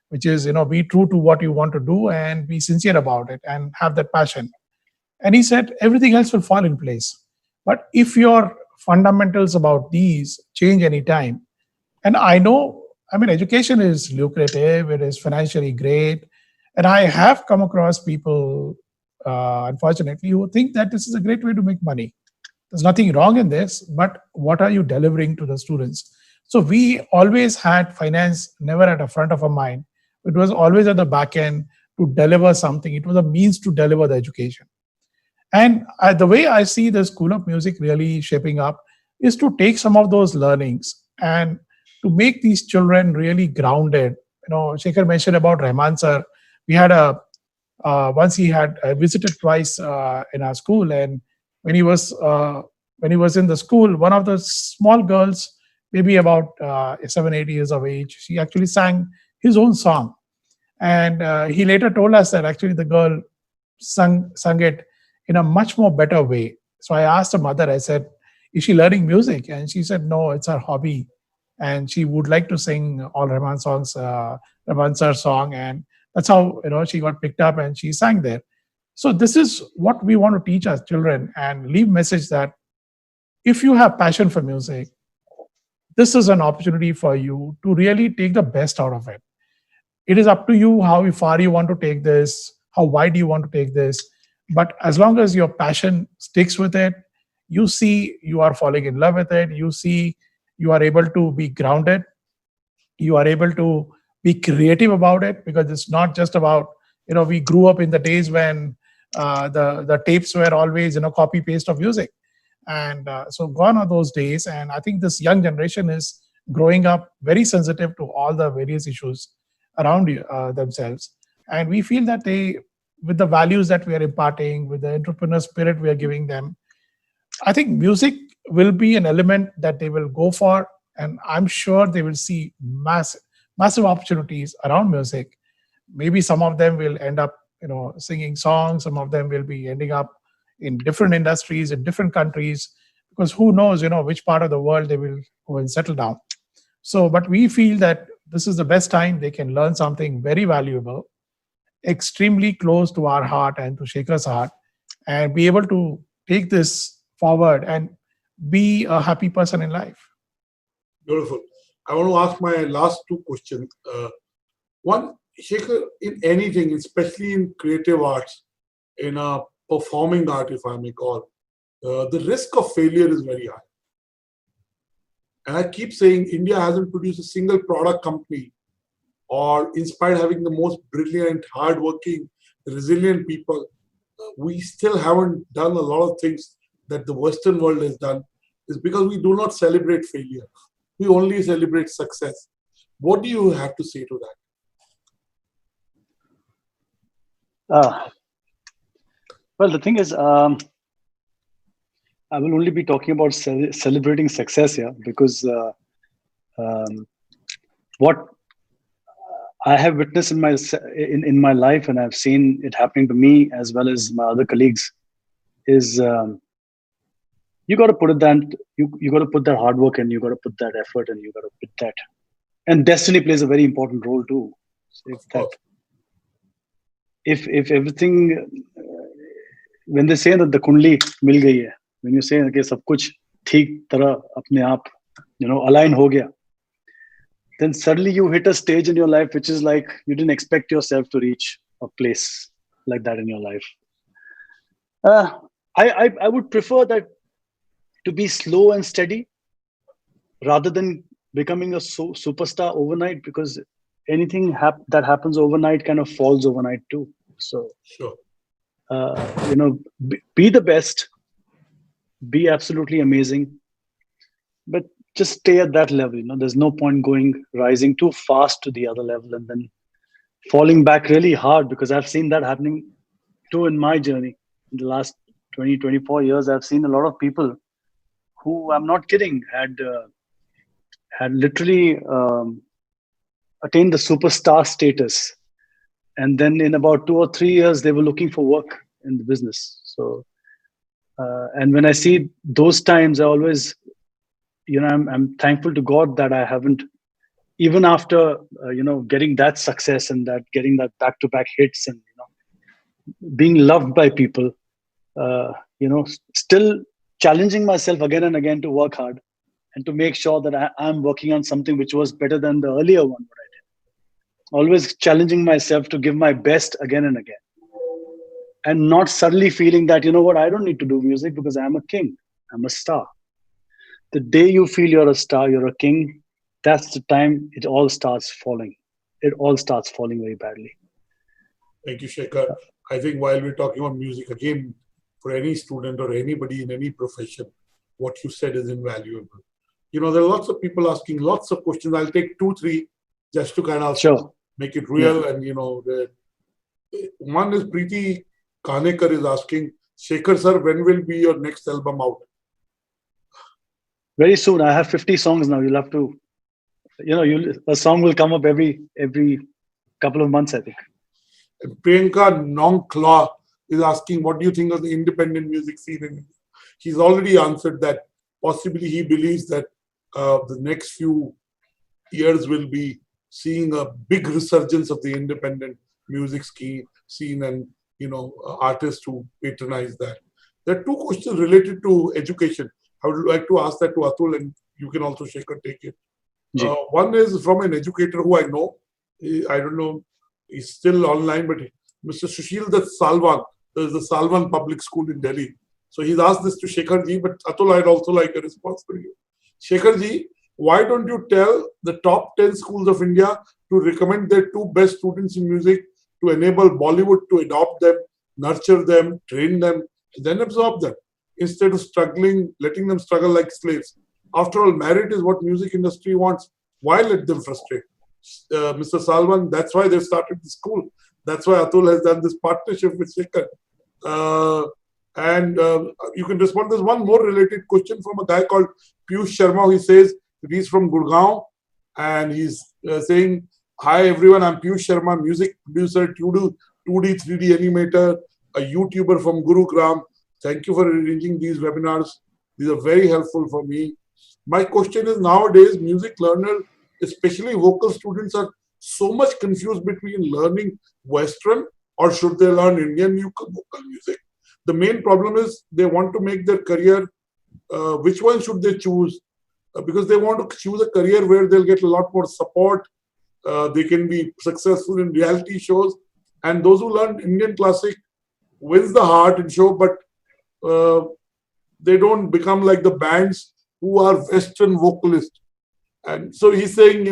which is, be true to what you want to do and be sincere about it and have that passion. And he said everything else will fall in place. But if your fundamentals about these change anytime, and I know, I mean, education is lucrative, it is financially great. And I have come across people, unfortunately, who think that this is a great way to make money. There's nothing wrong in this, but what are you delivering to the students? So we always had finance never at the front of our mind. It was always at the back end to deliver something. It was a means to deliver the education. And the way I see the School of Music really shaping up is to take some of those learnings and to make these children really grounded. Shekhar mentioned about Rahman sir. We had once he had visited twice in our school, and when he was uh, when he was in the school, one of the small girls, maybe about 7, 8 years of age, she actually sang his own song, and he later told us that actually the girl sung it in a much more better way. So I asked her mother, I said, is she learning music? And she said, no, it's her hobby. And she would like to sing all Rahman songs, Rahman sir's song. And that's how, she got picked up and she sang there. So this is what we want to teach our children and leave message that if you have passion for music, this is an opportunity for you to really take the best out of it. It is up to you how far you want to take this, how wide you want to take this. But as long as your passion sticks with it, you see you are falling in love with it, you see you are able to be grounded, you are able to be creative about it, because it's not just about, we grew up in the days when the tapes were always, copy paste of music. And so gone are those days. And I think this young generation is growing up very sensitive to all the various issues around themselves. And we feel that they, with the values that we are imparting, with the entrepreneur spirit we are giving them, I think music will be an element that they will go for. And I'm sure they will see massive opportunities around music. Maybe some of them will end up, singing songs. Some of them will be ending up in different industries, in different countries, because who knows, which part of the world they will go and settle down. So, but we feel that this is the best time they can learn something very valuable, extremely close to our heart and to Shekhar's heart, and be able to take this forward and be a happy person in life. Beautiful. I want to ask my last two questions. One, Shekhar, in anything, especially in creative arts, in a performing art, if I may call, the risk of failure is very high. And I keep saying India hasn't produced a single product company, or inspired having the most brilliant, hardworking, resilient people. We still haven't done a lot of things that the Western world has done, is because we do not celebrate failure. We only celebrate success. What do you have to say to that? Well, the thing is, I will only be talking about celebrating success here, because what I have witnessed in my life, and I've seen it happening to me as well as my other colleagues, is you got to put it that you got to put that hard work in, you got to put that effort, and you got to put that. And destiny plays a very important role too. If everything, when they say that the kundli mil gayi hai, when you say that sab kuch theek tarah apne aap, align ho gaya, then suddenly you hit a stage in your life which is like you didn't expect yourself to reach a place like that in your life. I would prefer that to be slow and steady rather than becoming a superstar overnight, because anything that happens overnight kind of falls overnight too. So, sure. Be the best, be absolutely amazing, but just stay at that level. There's no point rising too fast to the other level and then falling back really hard, because I've seen that happening too in my journey. In the last 20, 24 years, I've seen a lot of people who, I'm not kidding, had literally attained the superstar status, and then in about 2 or 3 years they were looking for work in the business. So and when I see those times, I always, I'm thankful to God that I haven't, even after getting that success and that getting that back to back hits, and being loved by people, still challenging myself again and again to work hard and to make sure that I'm working on something which was better than the earlier one. What I did, always challenging myself to give my best again and again, and not suddenly feeling that, what, I don't need to do music because I'm a king, I'm a star. The day you feel you're a star, you're a king, that's the time it all starts falling. It all starts falling very badly. Thank you, Shekhar. I think while we're talking about music, again, for any student or anybody in any profession, what you said is invaluable. There are lots of people asking lots of questions. I'll take 2, 3 just to kind of make it real. Yeah. And, one is Preeti Kanekar is asking, Shekhar sir, when will be your next album out? Very soon. I have 50 songs now. You'll have to, a song will come up every couple of months, I think. And Priyanka Nongkla is asking, what do you think of the independent music scene? He's already answered that. Possibly he believes that the next few years will be seeing a big resurgence of the independent music scene and, artists who patronize that. There are 2 questions related to education. I would like to ask that to Atul, and you can also, Shekhar, take it. One is from an educator who I know. I don't know, he's still online, but Mr. Sushil Dutt Salwan, there's the Salwan Public School in Delhi. So he's asked this to Shekhar ji, but Atul, I'd also like a response from you. Shekhar ji, why don't you tell the top 10 schools of India to recommend their 2 best students in music to enable Bollywood to adopt them, nurture them, train them, and then absorb them, instead of letting them struggle like slaves? After all, merit is what music industry wants. Why let them frustrate? Mr. Salwan, that's why they've started the school. That's why Atul has done this partnership with Shekhar. And you can respond. There's one more related question from a guy called Piyush Sharma. He says he's from Gurgaon, and he's saying, hi everyone, I'm Piyush Sharma, music producer, 2D, 3D animator, a YouTuber from Gurugram. Thank you for arranging these webinars. These are very helpful for me. My question is, nowadays, music learners, especially vocal students, are so much confused between learning Western or should they learn Indian vocal music. The main problem is they want to make their career. Which one should they choose? Because they want to choose a career where they'll get a lot more support. They can be successful in reality shows. And those who learn Indian classic wins the heart and show, but they don't become like the bands who are Western vocalists. And so he's saying,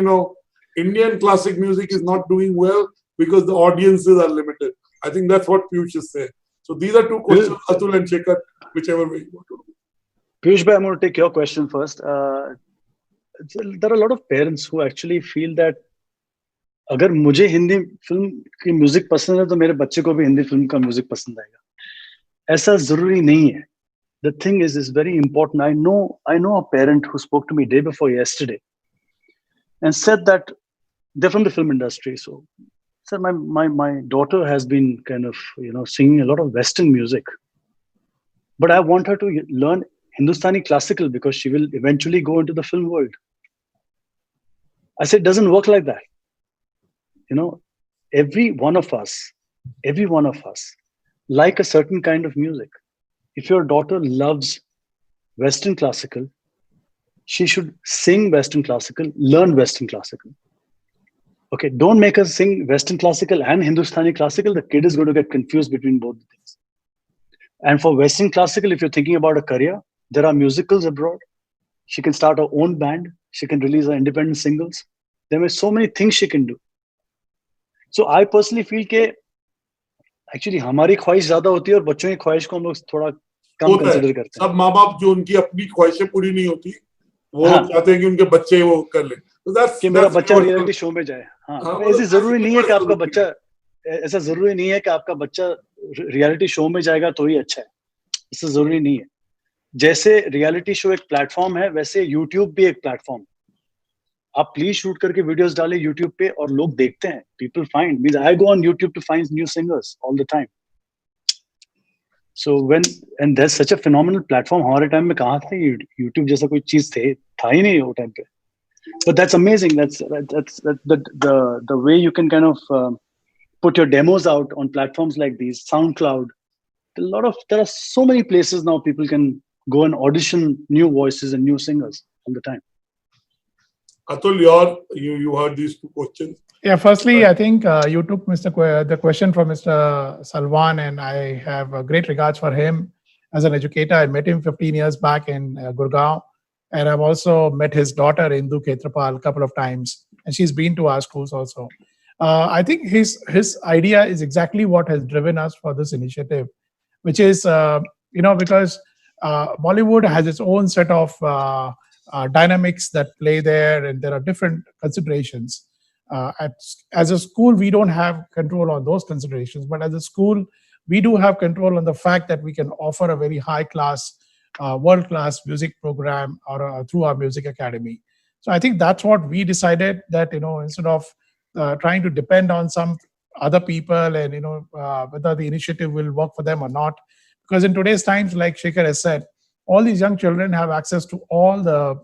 Indian classic music is not doing well because the audiences are limited. I think that's what Piyush is saying. So these are 2 questions, Atul and Shekhar, whichever way you want to do. Piyush bhai, I'm going to take your question first. There are a lot of parents who actually feel that अगर मुझे Hindi film की music पसंद है तो मेरे बच्चे को भी हिंदी फिल्म का म्यूजिक पसंद आएगा. ऐसा जरूरी नहीं है. The thing is very important. I know a parent who spoke to me day before yesterday and said that they're from the film industry. So said my daughter has been kind of singing a lot of Western music, but I want her to learn Hindustani classical because she will eventually go into the film world. I said, it doesn't work like that. Every one of us like a certain kind of music. If your daughter loves Western classical, she should sing Western classical, learn Western classical. Okay, don't make her sing Western classical and Hindustani classical. The kid is going to get confused between both the things. And for Western classical, if you're thinking about a career, there are musicals abroad. She can start her own band. She can release her independent singles. There are so many things she can do. So I personally feel that actually हमारी ख्वाहिश ज्यादा होती है और बच्चों की ख्वाहिश को हम लोग थोड़ा कम कंसीडर करते हैं. सब माँ बाप जो उनकी अपनी ख्वाहिशें पूरी नहीं होती वो चाहते हैं कि उनके बच्चे वो कर ले, तो कि मेरा बच्चा रियलिटी शो में जाए। हाँ, ऐसे जरूरी नहीं है कि आपका बच्चा, ऐसा जरूरी नहीं है कि आपका बच्चा रियलिटी शो में जाएगा तो ही अच्छा है, ऐसा जरूरी नहीं है। जैसे रियलिटी शो एक प्लेटफॉर्म है, वैसे यूट्यूब भी एक प्लेटफॉर्म। आप प्लीज शूट करके वीडियोस डालें यूट्यूब पे और लोग देखते हैं, people find means I go on YouTube to find new singers all the time. So when and that's such a phenomenal platform. हमारे टाइम में कहाँ थे यूट्यूब जैसा कोई चीज था ही नहीं वो टाइम पे। But that's amazing. That's the way you can kind of put your demos out on platforms like these, SoundCloud. There are so many places now people can go and audition new voices and new singers all the time. Atul, you heard these two questions. Yeah, firstly, I think you took the question from Mr. Salwan, and I have great regards for him as an educator. I met him 15 years back in Gurgaon, and I've also met his daughter, Indu Ketrapal, a couple of times, and she's been to our schools also. I think his idea is exactly what has driven us for this initiative, which is, because Bollywood has its own set of dynamics that play there, and there are different considerations. As a school, we don't have control on those considerations, but as a school, we do have control on the fact that we can offer a very high class, world class music program or through our music academy. So I think that's what we decided, that instead of trying to depend on some other people and whether the initiative will work for them or not, because in today's times, like Shekhar has said, all these young children have access to all the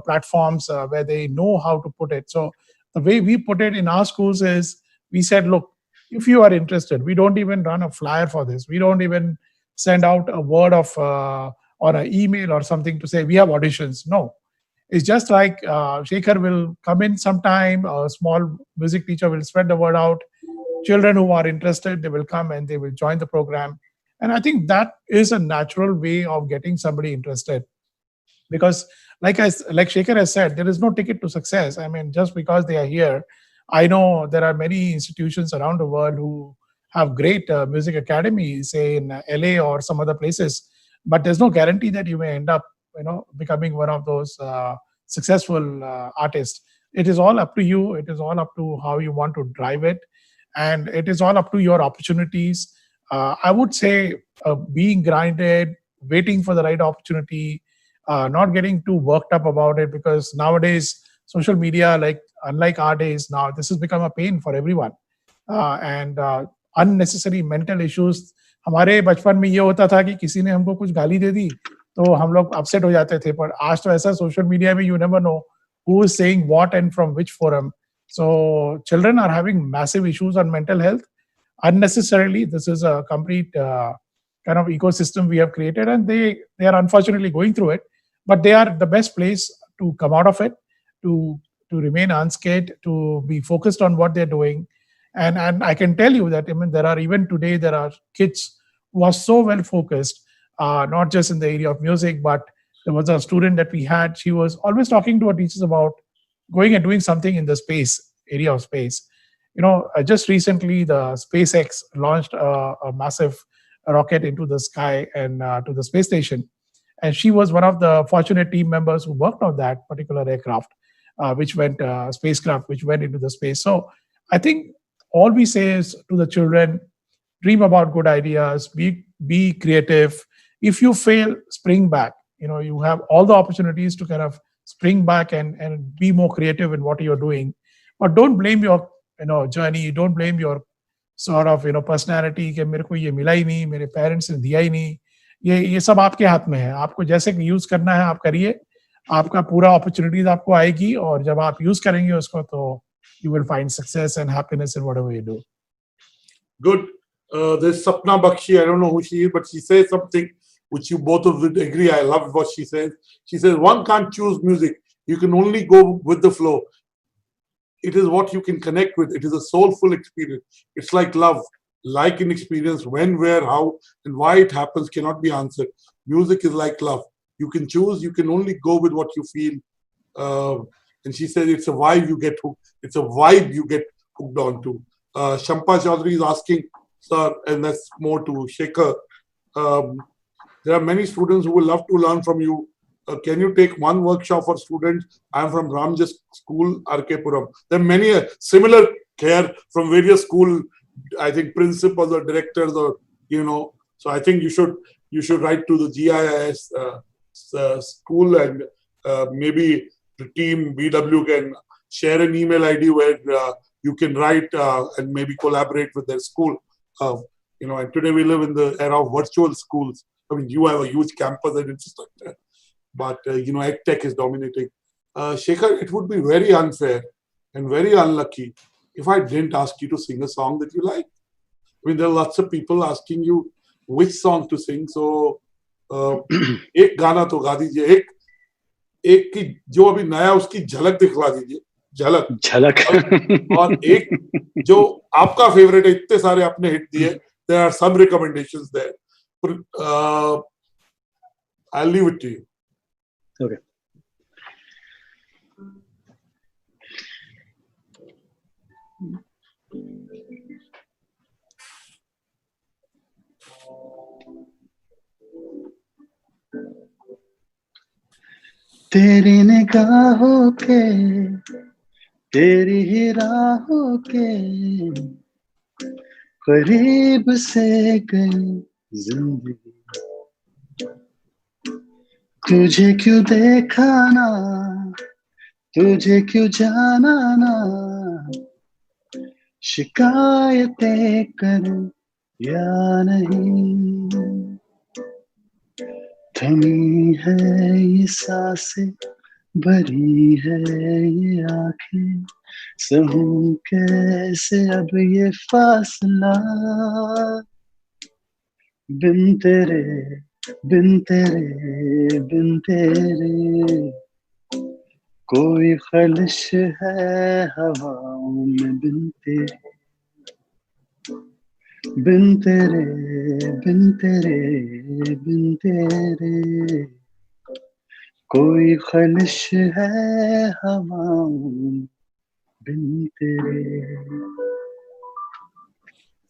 platforms where they know how to put it. So the way we put it in our schools is, we said, look, if you are interested, we don't even run a flyer for this. We don't even send out a word of or an email or something to say we have auditions. No, it's just like Shekhar will come in sometime, a small music teacher will spread the word out. Children who are interested, they will come and they will join the program. And I think that is a natural way of getting somebody interested. Because like Shekhar has said, there is no ticket to success. I mean, just because they are here, I know there are many institutions around the world who have great music academies, say in LA or some other places, but there's no guarantee that you may end up, becoming one of those successful artists. It is all up to you. It is all up to how you want to drive it, and it is all up to your opportunities. I would say being grinded, waiting for the right opportunity, not getting too worked up about it, because nowadays social media, unlike our days now, this has become a pain for everyone. And unnecessary mental issues. हमारे बचपन में ये होता था कि किसी ने हमको कुछ गाली दे दी तो हम लोग अपसेट हो जाते थे, पर आज तो ऐसा सोशल मीडिया में you never know who is saying what and from which forum. So children are having massive issues on mental health unnecessarily. This is a complete kind of ecosystem we have created, and they are unfortunately going through it, but they are the best place to come out of it, to remain unscathed, to be focused on what they're doing. And I can tell you that, I mean, there are kids who are so well focused, not just in the area of music, but there was a student that we had. She was always talking to her teachers about going and doing something in the area of space. Just recently, the SpaceX launched a massive rocket into the sky and to the space station. And she was one of the fortunate team members who worked on that particular aircraft, spacecraft, which went into the space. So I think all we say is to the children, dream about good ideas, be creative. If you fail, spring back. You have all the opportunities to kind of spring back and be more creative in what you're doing. But don't blame your journey. Don't blame your sort of personality कि मेरे को ये मिला ही नहीं, मेरे parents ने दिया ही नहीं. ये सब आपके हाथ में है. आपको जैसे यूज करना है आप करिए. आपका पूरा अपॉर्चुनिटीज आपको आएगी, और जब आप यूज करेंगे उसको तो you will find success and happiness in whatever you do. Good. There's Sapna Bakshi. I don't know who she is, but she says something which you both of would agree. I love what she says. She says, one can't choose music. You can only go with the flow. It is what you can connect with. It is a soulful experience. It's like love, like an experience. When, where, how, and why it happens cannot be answered. Music is like love. You can choose. You can only go with what you feel. And she says it's a vibe you get hooked. It's a vibe you get hooked on to. Shampa Chaudhary is asking, sir, and that's more to Shekhar. There are many students who will love to learn from you. can you take one workshop for students? I'm from Ramjas School, RK-Puram. There are many similar care from various school, I think principals or directors or, so I think you should write to the GIS school, and maybe the team BW can share an email ID where you can write and maybe collaborate with their school. And today we live in the era of virtual schools. I mean, you have a huge campus and infrastructure, but EdTech is dominating. Shekhar, it would be very unfair and very unlucky if I didn't ask you to sing a song that you like. I mean, there are lots of people asking you which song to sing. So, एक गाना तो गा दीजिए, एक की जो अभी नया उसकी झलक दिखला दीजिए, झलक और एक जो आपका फेवरेट है, इतने सारे आपने हिट दिए. There are some recommendations there. But, I'll leave it to you. Okay. तेरी निगाहों के, तेरी ही राहों के करीब से गई जिंदगी. तुझे क्यों देखा ना, तुझे क्यों जाना ना, शिकायतें करूं या नहीं. थमी है ये सांसें, भरी है ये आंखें, सहूं कैसे अब ये फासला. बिन तेरे, बिन तेरे, बिन तेरे कोई खलिश है हवाओं में. बिन तेरे, बिन तेरे, बिन तेरे, बिन तेरे कोई खलिश है हवाओं में. बिन तेरे.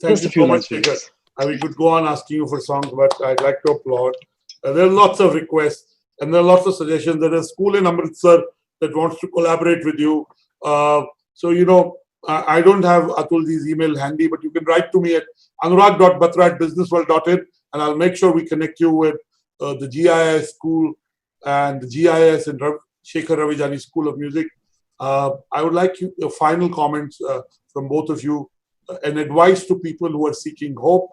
Thank you so much, Shekhar. We could go on asking you for songs, but I'd like to applaud. There are lots of requests and there are lots of suggestions. There is a school in Amritsar that wants to collaborate with you. I don't have Atulji's email handy, but you can write to me at anurag.batra@businessworld.in, and I'll make sure we connect you with the GIS school and the GIS and Shekhar Ravijani School of Music. I would like your final comments from both of you, an advice to people who are seeking hope,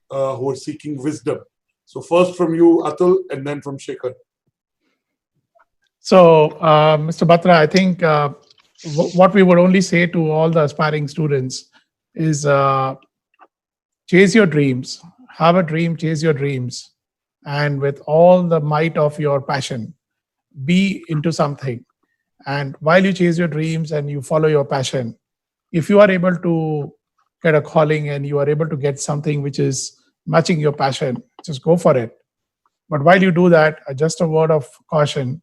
who are seeking wisdom. So first from you, Atul, and then from Shekhar. So, Mr. Batra, I think what we would only say to all the aspiring students is chase your dreams, have a dream, chase your dreams, and with all the might of your passion, be into something. And while you chase your dreams and you follow your passion, if you are able to get a calling and you are able to get something which is matching your passion, just go for it. But while you do that, just a word of caution,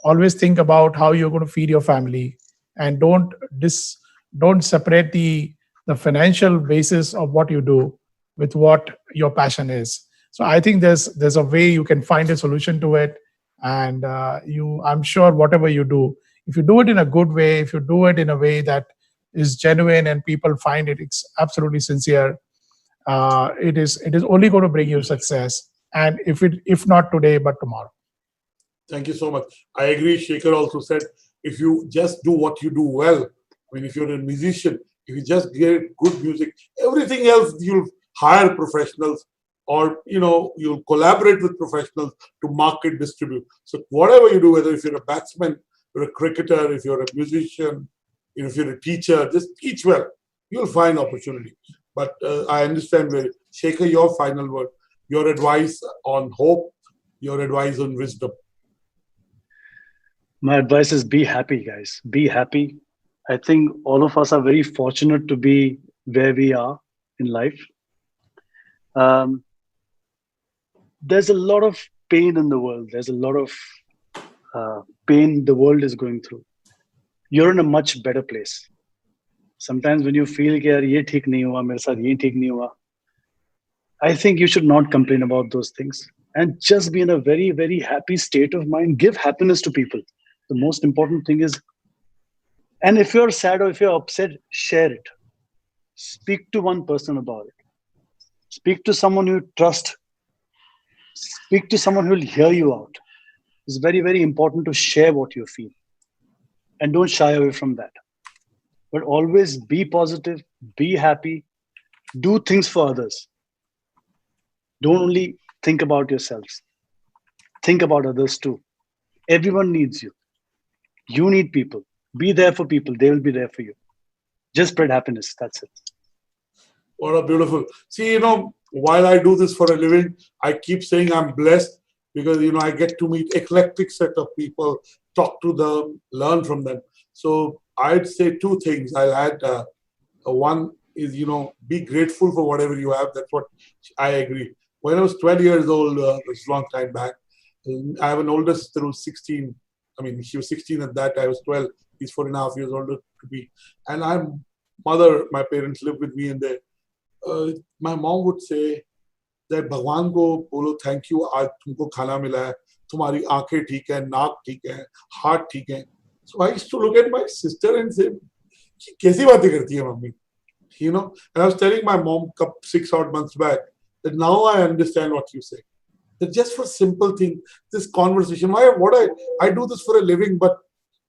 always think about how you're going to feed your family, and don't separate the financial basis of what you do with what your passion is. So I think there's a way you can find a solution to it. And I'm sure whatever you do, if you do it in a good way, if you do it in a way that is genuine and people find it's absolutely sincere, it is only going to bring you success. And if not today, but tomorrow. Thank you so much. I agree. Shekhar also said, if you just do what you do well, I mean, if you're a musician, if you just get good music, everything else you'll hire professionals, or you'll collaborate with professionals to market, distribute. So whatever you do, whether if you're a batsman, you're a cricketer, if you're a musician, if you're a teacher, just teach well. You'll find opportunity. But I understand where, Shekhar, your final word, your advice on hope, your advice on wisdom. My advice is be happy, guys. Be happy. I think all of us are very fortunate to be where we are in life. There's a lot of pain in the world. There's a lot of pain the world is going through. You're in a much better place. Sometimes when you feel कि यार ये ठीक नहीं हुआ, मेरे साथ ये ठीक नहीं हुआ, I think you should not complain about those things. and just be in a very, very happy state of mind. Give happiness to people. The most important thing is, and if you're sad or if you're upset, share it. Speak to one person about it. Speak to someone you trust. Speak to someone who will hear you out. It's very, very important to share what you feel and don't shy away from that. But always be positive, be happy, do things for others. Don't only think about yourselves, think about others too. Everyone needs you. You need people. Be there for people, they will be there for you. Just spread happiness. That's it. What a beautiful. See, while I do this for a living, I keep saying I'm blessed because, I get to meet eclectic set of people, talk to them, learn from them. So I'd say two things. I'll add one is, be grateful for whatever you have. That's what I agree. When I was 12 years old, it's a long time back, I have an older sister who's 16. I mean, she was 16 at that. I was 12. He's 4.5 years older to me. And my parents live with me, and my mom would say that भगवान को बोलो thank you आज तुमको खाना मिला है तुम्हारी आंखें ठीक है नाक ठीक है हाथ ठीक है so I used to look at my sister and say कि कैसी बातें करती है mummy and I was telling my mom 6 odd months back that now I understand what you say that just for simple thing this conversation I do this for a living but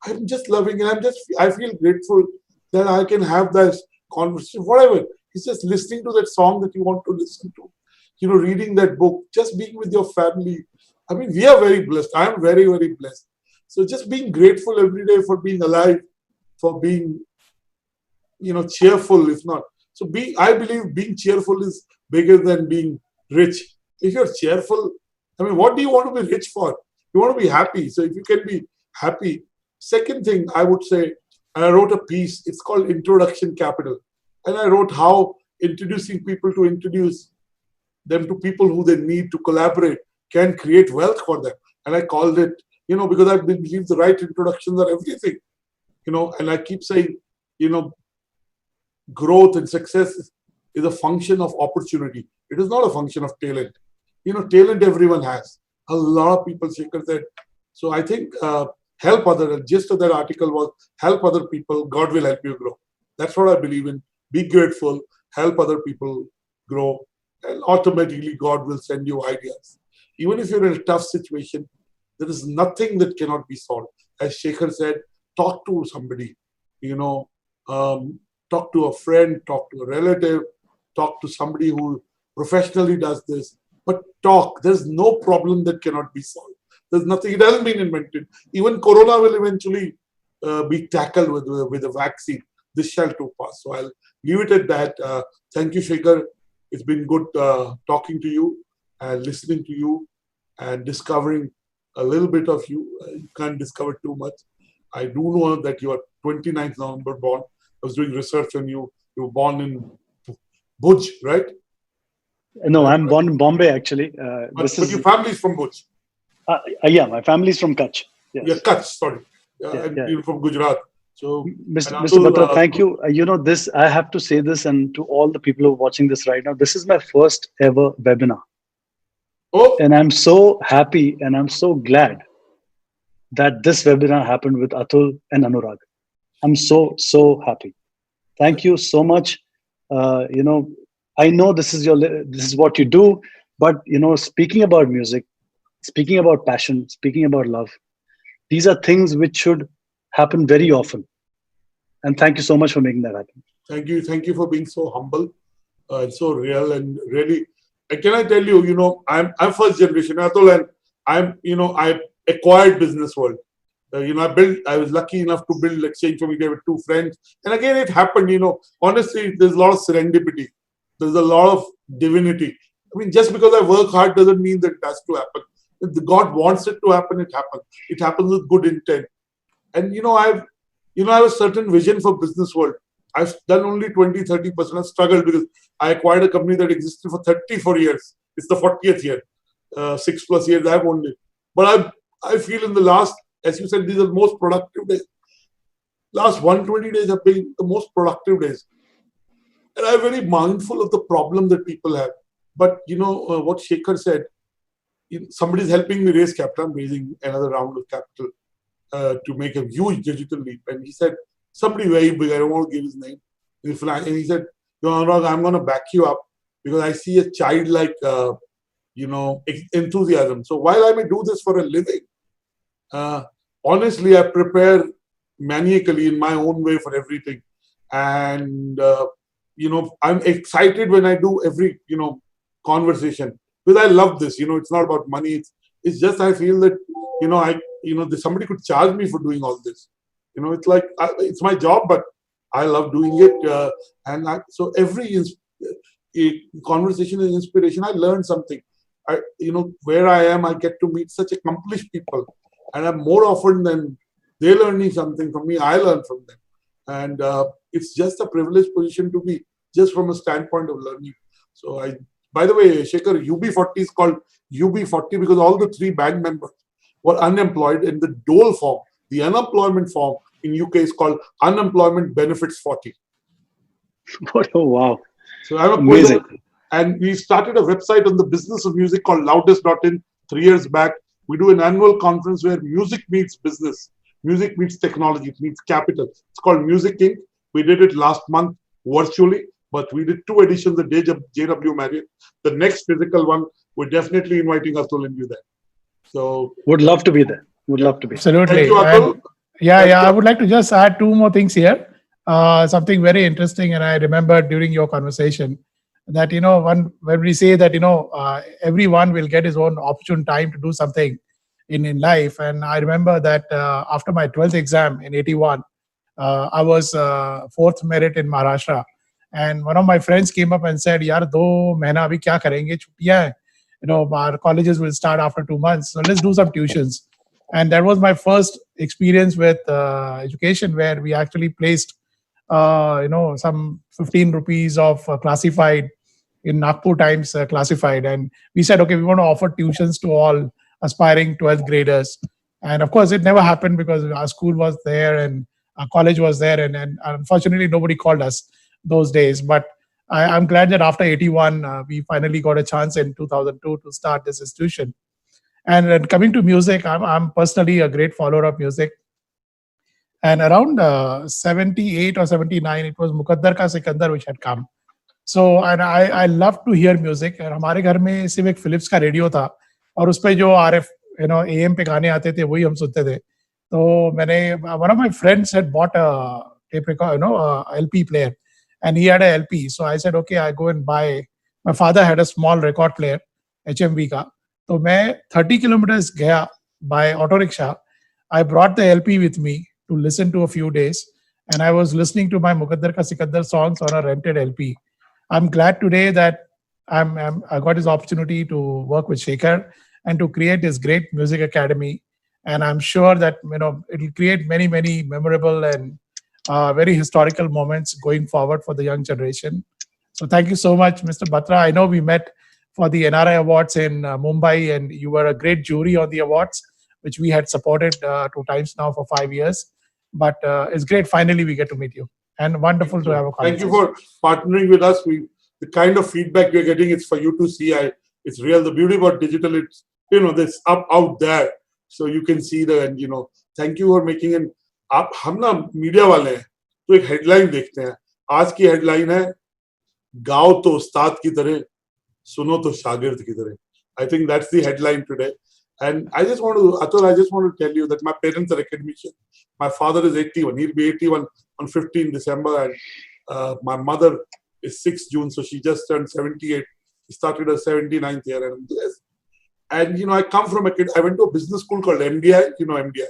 I'm just loving and I feel grateful that I can have this conversation whatever. It's just listening to that song that you want to listen to. Reading that book, just being with your family. I mean, we are very blessed. I am very, very blessed. So just being grateful every day for being alive, for being, cheerful, if not. So I believe being cheerful is bigger than being rich. If you're cheerful, I mean, what do you want to be rich for? You want to be happy. So if you can be happy. Second thing, I would say, I wrote a piece. It's called Introduction Capital. And I wrote how introducing people to introduce them to people who they need to collaborate can create wealth for them. And I called it, because I believe the right introductions are everything, and I keep saying, growth and success is a function of opportunity. It is not a function of talent. Talent everyone has. A lot of people, Shekhar said. So I think help others. The gist of that article was help other people, God will help you grow. That's what I believe in. Be grateful, help other people grow, and automatically God will send you ideas. Even if you're in a tough situation, there is nothing that cannot be solved. As Shekhar said, talk to somebody, talk to a friend, talk to a relative, talk to somebody who professionally does this. But talk, there's no problem that cannot be solved. There's nothing, it hasn't been invented. Even Corona will eventually be tackled with a vaccine. This shall too pass. So I'll leave it at that. Thank you, Shekhar. It's been good talking to you and listening to you and discovering a little bit of you. You can't discover too much. I do know that you are 29th November born. I was doing research on you. You were born in Bhuj, right? No, I'm born in Bombay, actually. But your family is from Bhuj. Yeah, my family is from Kutch. Yes. Yeah, Kutch, sorry. And you're from Gujarat. So, Mr. Batra, thank you. This, I have to say this, and to all the people who are watching this right now, this is my first ever webinar. Oh. And I'm so happy and I'm so glad that this webinar happened with Atul and Anurag. I'm so, so happy. Thank you so much. I know this is what you do, but, speaking about music, speaking about passion, speaking about love, these are things which should happen very often. And thank you so much for making that happen. Thank you. Thank you for being so humble and so real and really. And can I tell you, I'm first generation Atul, and I acquired business world. I was lucky enough to build Exchange for Media with two friends. And again, it happened, honestly, there's a lot of serendipity. There's a lot of divinity. I mean, just because I work hard doesn't mean that it has to happen. If God wants it to happen, it happens. It happens with good intent. And, I have a certain vision for business world. I've done only 20-30%. I've struggled because I acquired a company that existed for 34 years. It's the 40th year. 6+ years I've owned it. But I feel in the last, as you said, these are the most productive days. Last 120 days have been the most productive days. And I'm very mindful of the problem that people have. But, what Shekhar said, somebody's helping me raise capital. I'm raising another round of capital to make a huge digital leap. And he said, somebody very big, I don't want to give his name. And he said, Anurag, I'm going to back you up because I see a childlike, enthusiasm. So while I may do this for a living, honestly, I prepare maniacally in my own way for everything. And, I'm excited when I do every, conversation because I love this. It's not about money. It's just I feel that, somebody could charge me for doing all this. It's like, it's my job, but I love doing it. So every conversation is inspiration. I learn something. Where I am, I get to meet such accomplished people. And I'm more often than they're learning something from me, I learn from them. And it's just a privileged position to be, just from a standpoint of learning. So by the way, Shekhar, UB40 is called UB40 because all the 3 band members were unemployed in the dole form. The unemployment form in UK is called Unemployment Benefits 40. Oh, wow. So I'm amazing. And we started a website on the business of music called loudest.in 3 years back. We do an annual conference where music meets business, music meets technology, it meets capital. It's called Music Inc. We did it last month virtually, but we did 2 editions at JW Marriott. The next physical one, we're definitely inviting Atul and you there. So would love to be there. Would love to be. Absolutely. Thank you, Atul. I would like to just add 2 more things here. Something very interesting, and I remember during your conversation that when we say that everyone will get his own opportune time to do something in life, and I remember that after my 12th exam in 81, I was 4th merit in Maharashtra, and one of my friends came up and said, "Yaar, 2 mahina abhi kya karenge? Chuttiyan hai. Our colleges will start after 2 months, so let's do some tuitions." And that was my first experience with education, where we actually placed some 15 rupees of classified in Nagpur Times classified, and we said, okay, we want to offer tuitions to all aspiring 12th graders. And of course, it never happened because our school was there and our college was there, and unfortunately, nobody called us those days. But I'm glad that after 81, we finally got a chance in 2002 to start this institution. And coming to music, I'm personally a great follower of music. And around 78 or 79, it was Muqaddar Ka Sikandar which had come. So, and I love to hear music. And हमारे घर में सिर्फ एक Philips का radio था और उस पे जो RF AM पे गाने आते थे वही हम सुनते थे. तो मैंने one of my friends had bought a tape record, LP player, and he had a LP. So I said, okay, I go and buy. My father had a small record player, HMV का. तो मैं 30 kilometers गया by auto rickshaw. I brought the LP with me to listen to a few days, and I was listening to my Muqaddar Ka Sikandar songs on a rented LP. I'm glad today that I got this opportunity to work with Shekhar and to create this great music academy, and I'm sure that it will create many memorable and very historical moments going forward for the young generation. So thank you so much, Mr. Batra. I know we met for the NRI Awards in Mumbai, and you were a great jury on the awards, which we had supported 2 times now for 5 years. But it's great. Finally, we get to meet you, and wonderful to have a conversation. Thank you for partnering with us. The kind of feedback we're getting, it's for you to see. It's real. The beauty about digital, it's this out there, so you can see and Thank you for making an. हम ना media वाले हैं, तो एक headline देखते हैं. आज की हेडलाइन है, गाओ तो उस्ताद की तरह, सुनो तो शागिर्द की तरह. I think that's the headline today. And Atul, I just want to tell you that my parents are academicians. My father is 81. He'll be 81 on 15 December. And my mother is 6 June. So she just turned 78. She started her 79th year. And I come from I went to a business school called MDI. MDI.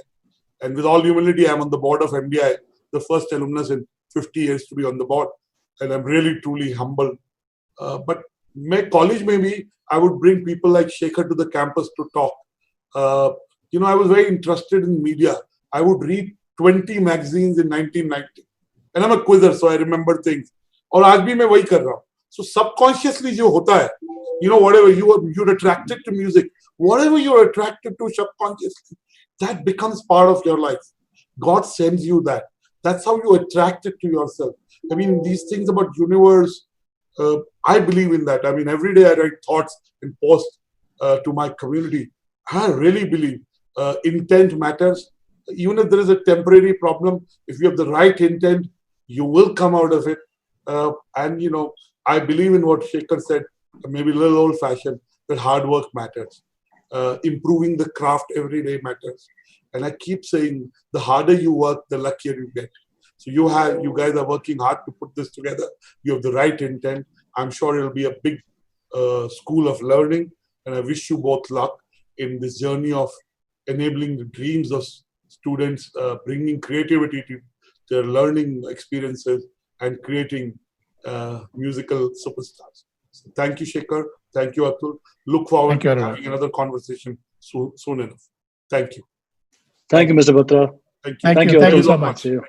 And with all humility, I'm on the board of MDI, the first alumnus in 50 years to be on the board. And I'm really, truly humble. But my college, maybe I would bring people like Shekhar to the campus to talk. I was very interested in media. I would read 20 magazines in 1990. And I'm a quizzer, so I remember things. और आज भी मैं वही कर रहा हूँ. So subconsciously जो होता है, whatever you're attracted to music, whatever you're attracted to subconsciously, that becomes part of your life. God sends you that. That's how you attract it to yourself. I mean, these things about universe, I believe in that. I mean, every day I write thoughts and post. to my community. I really believe intent matters. Even if there is a temporary problem, if you have the right intent, you will come out of it. And I believe in what Shekhar said, maybe a little old-fashioned, that hard work matters. Improving the craft every day matters. And I keep saying, the harder you work, the luckier you get. So you guys are working hard to put this together. You have the right intent. I'm sure it'll be a big school of learning. And I wish you both luck in this journey of enabling the dreams of students, bringing creativity to their learning experiences, and creating musical superstars. So thank you, Shekhar. Thank you, Atul. Look forward Thank you, to everyone. having another conversation soon enough. Thank you. Thank you, Mr. Batra. Thank you. Thank Thank you. you, Thank you Atul. so much. See you.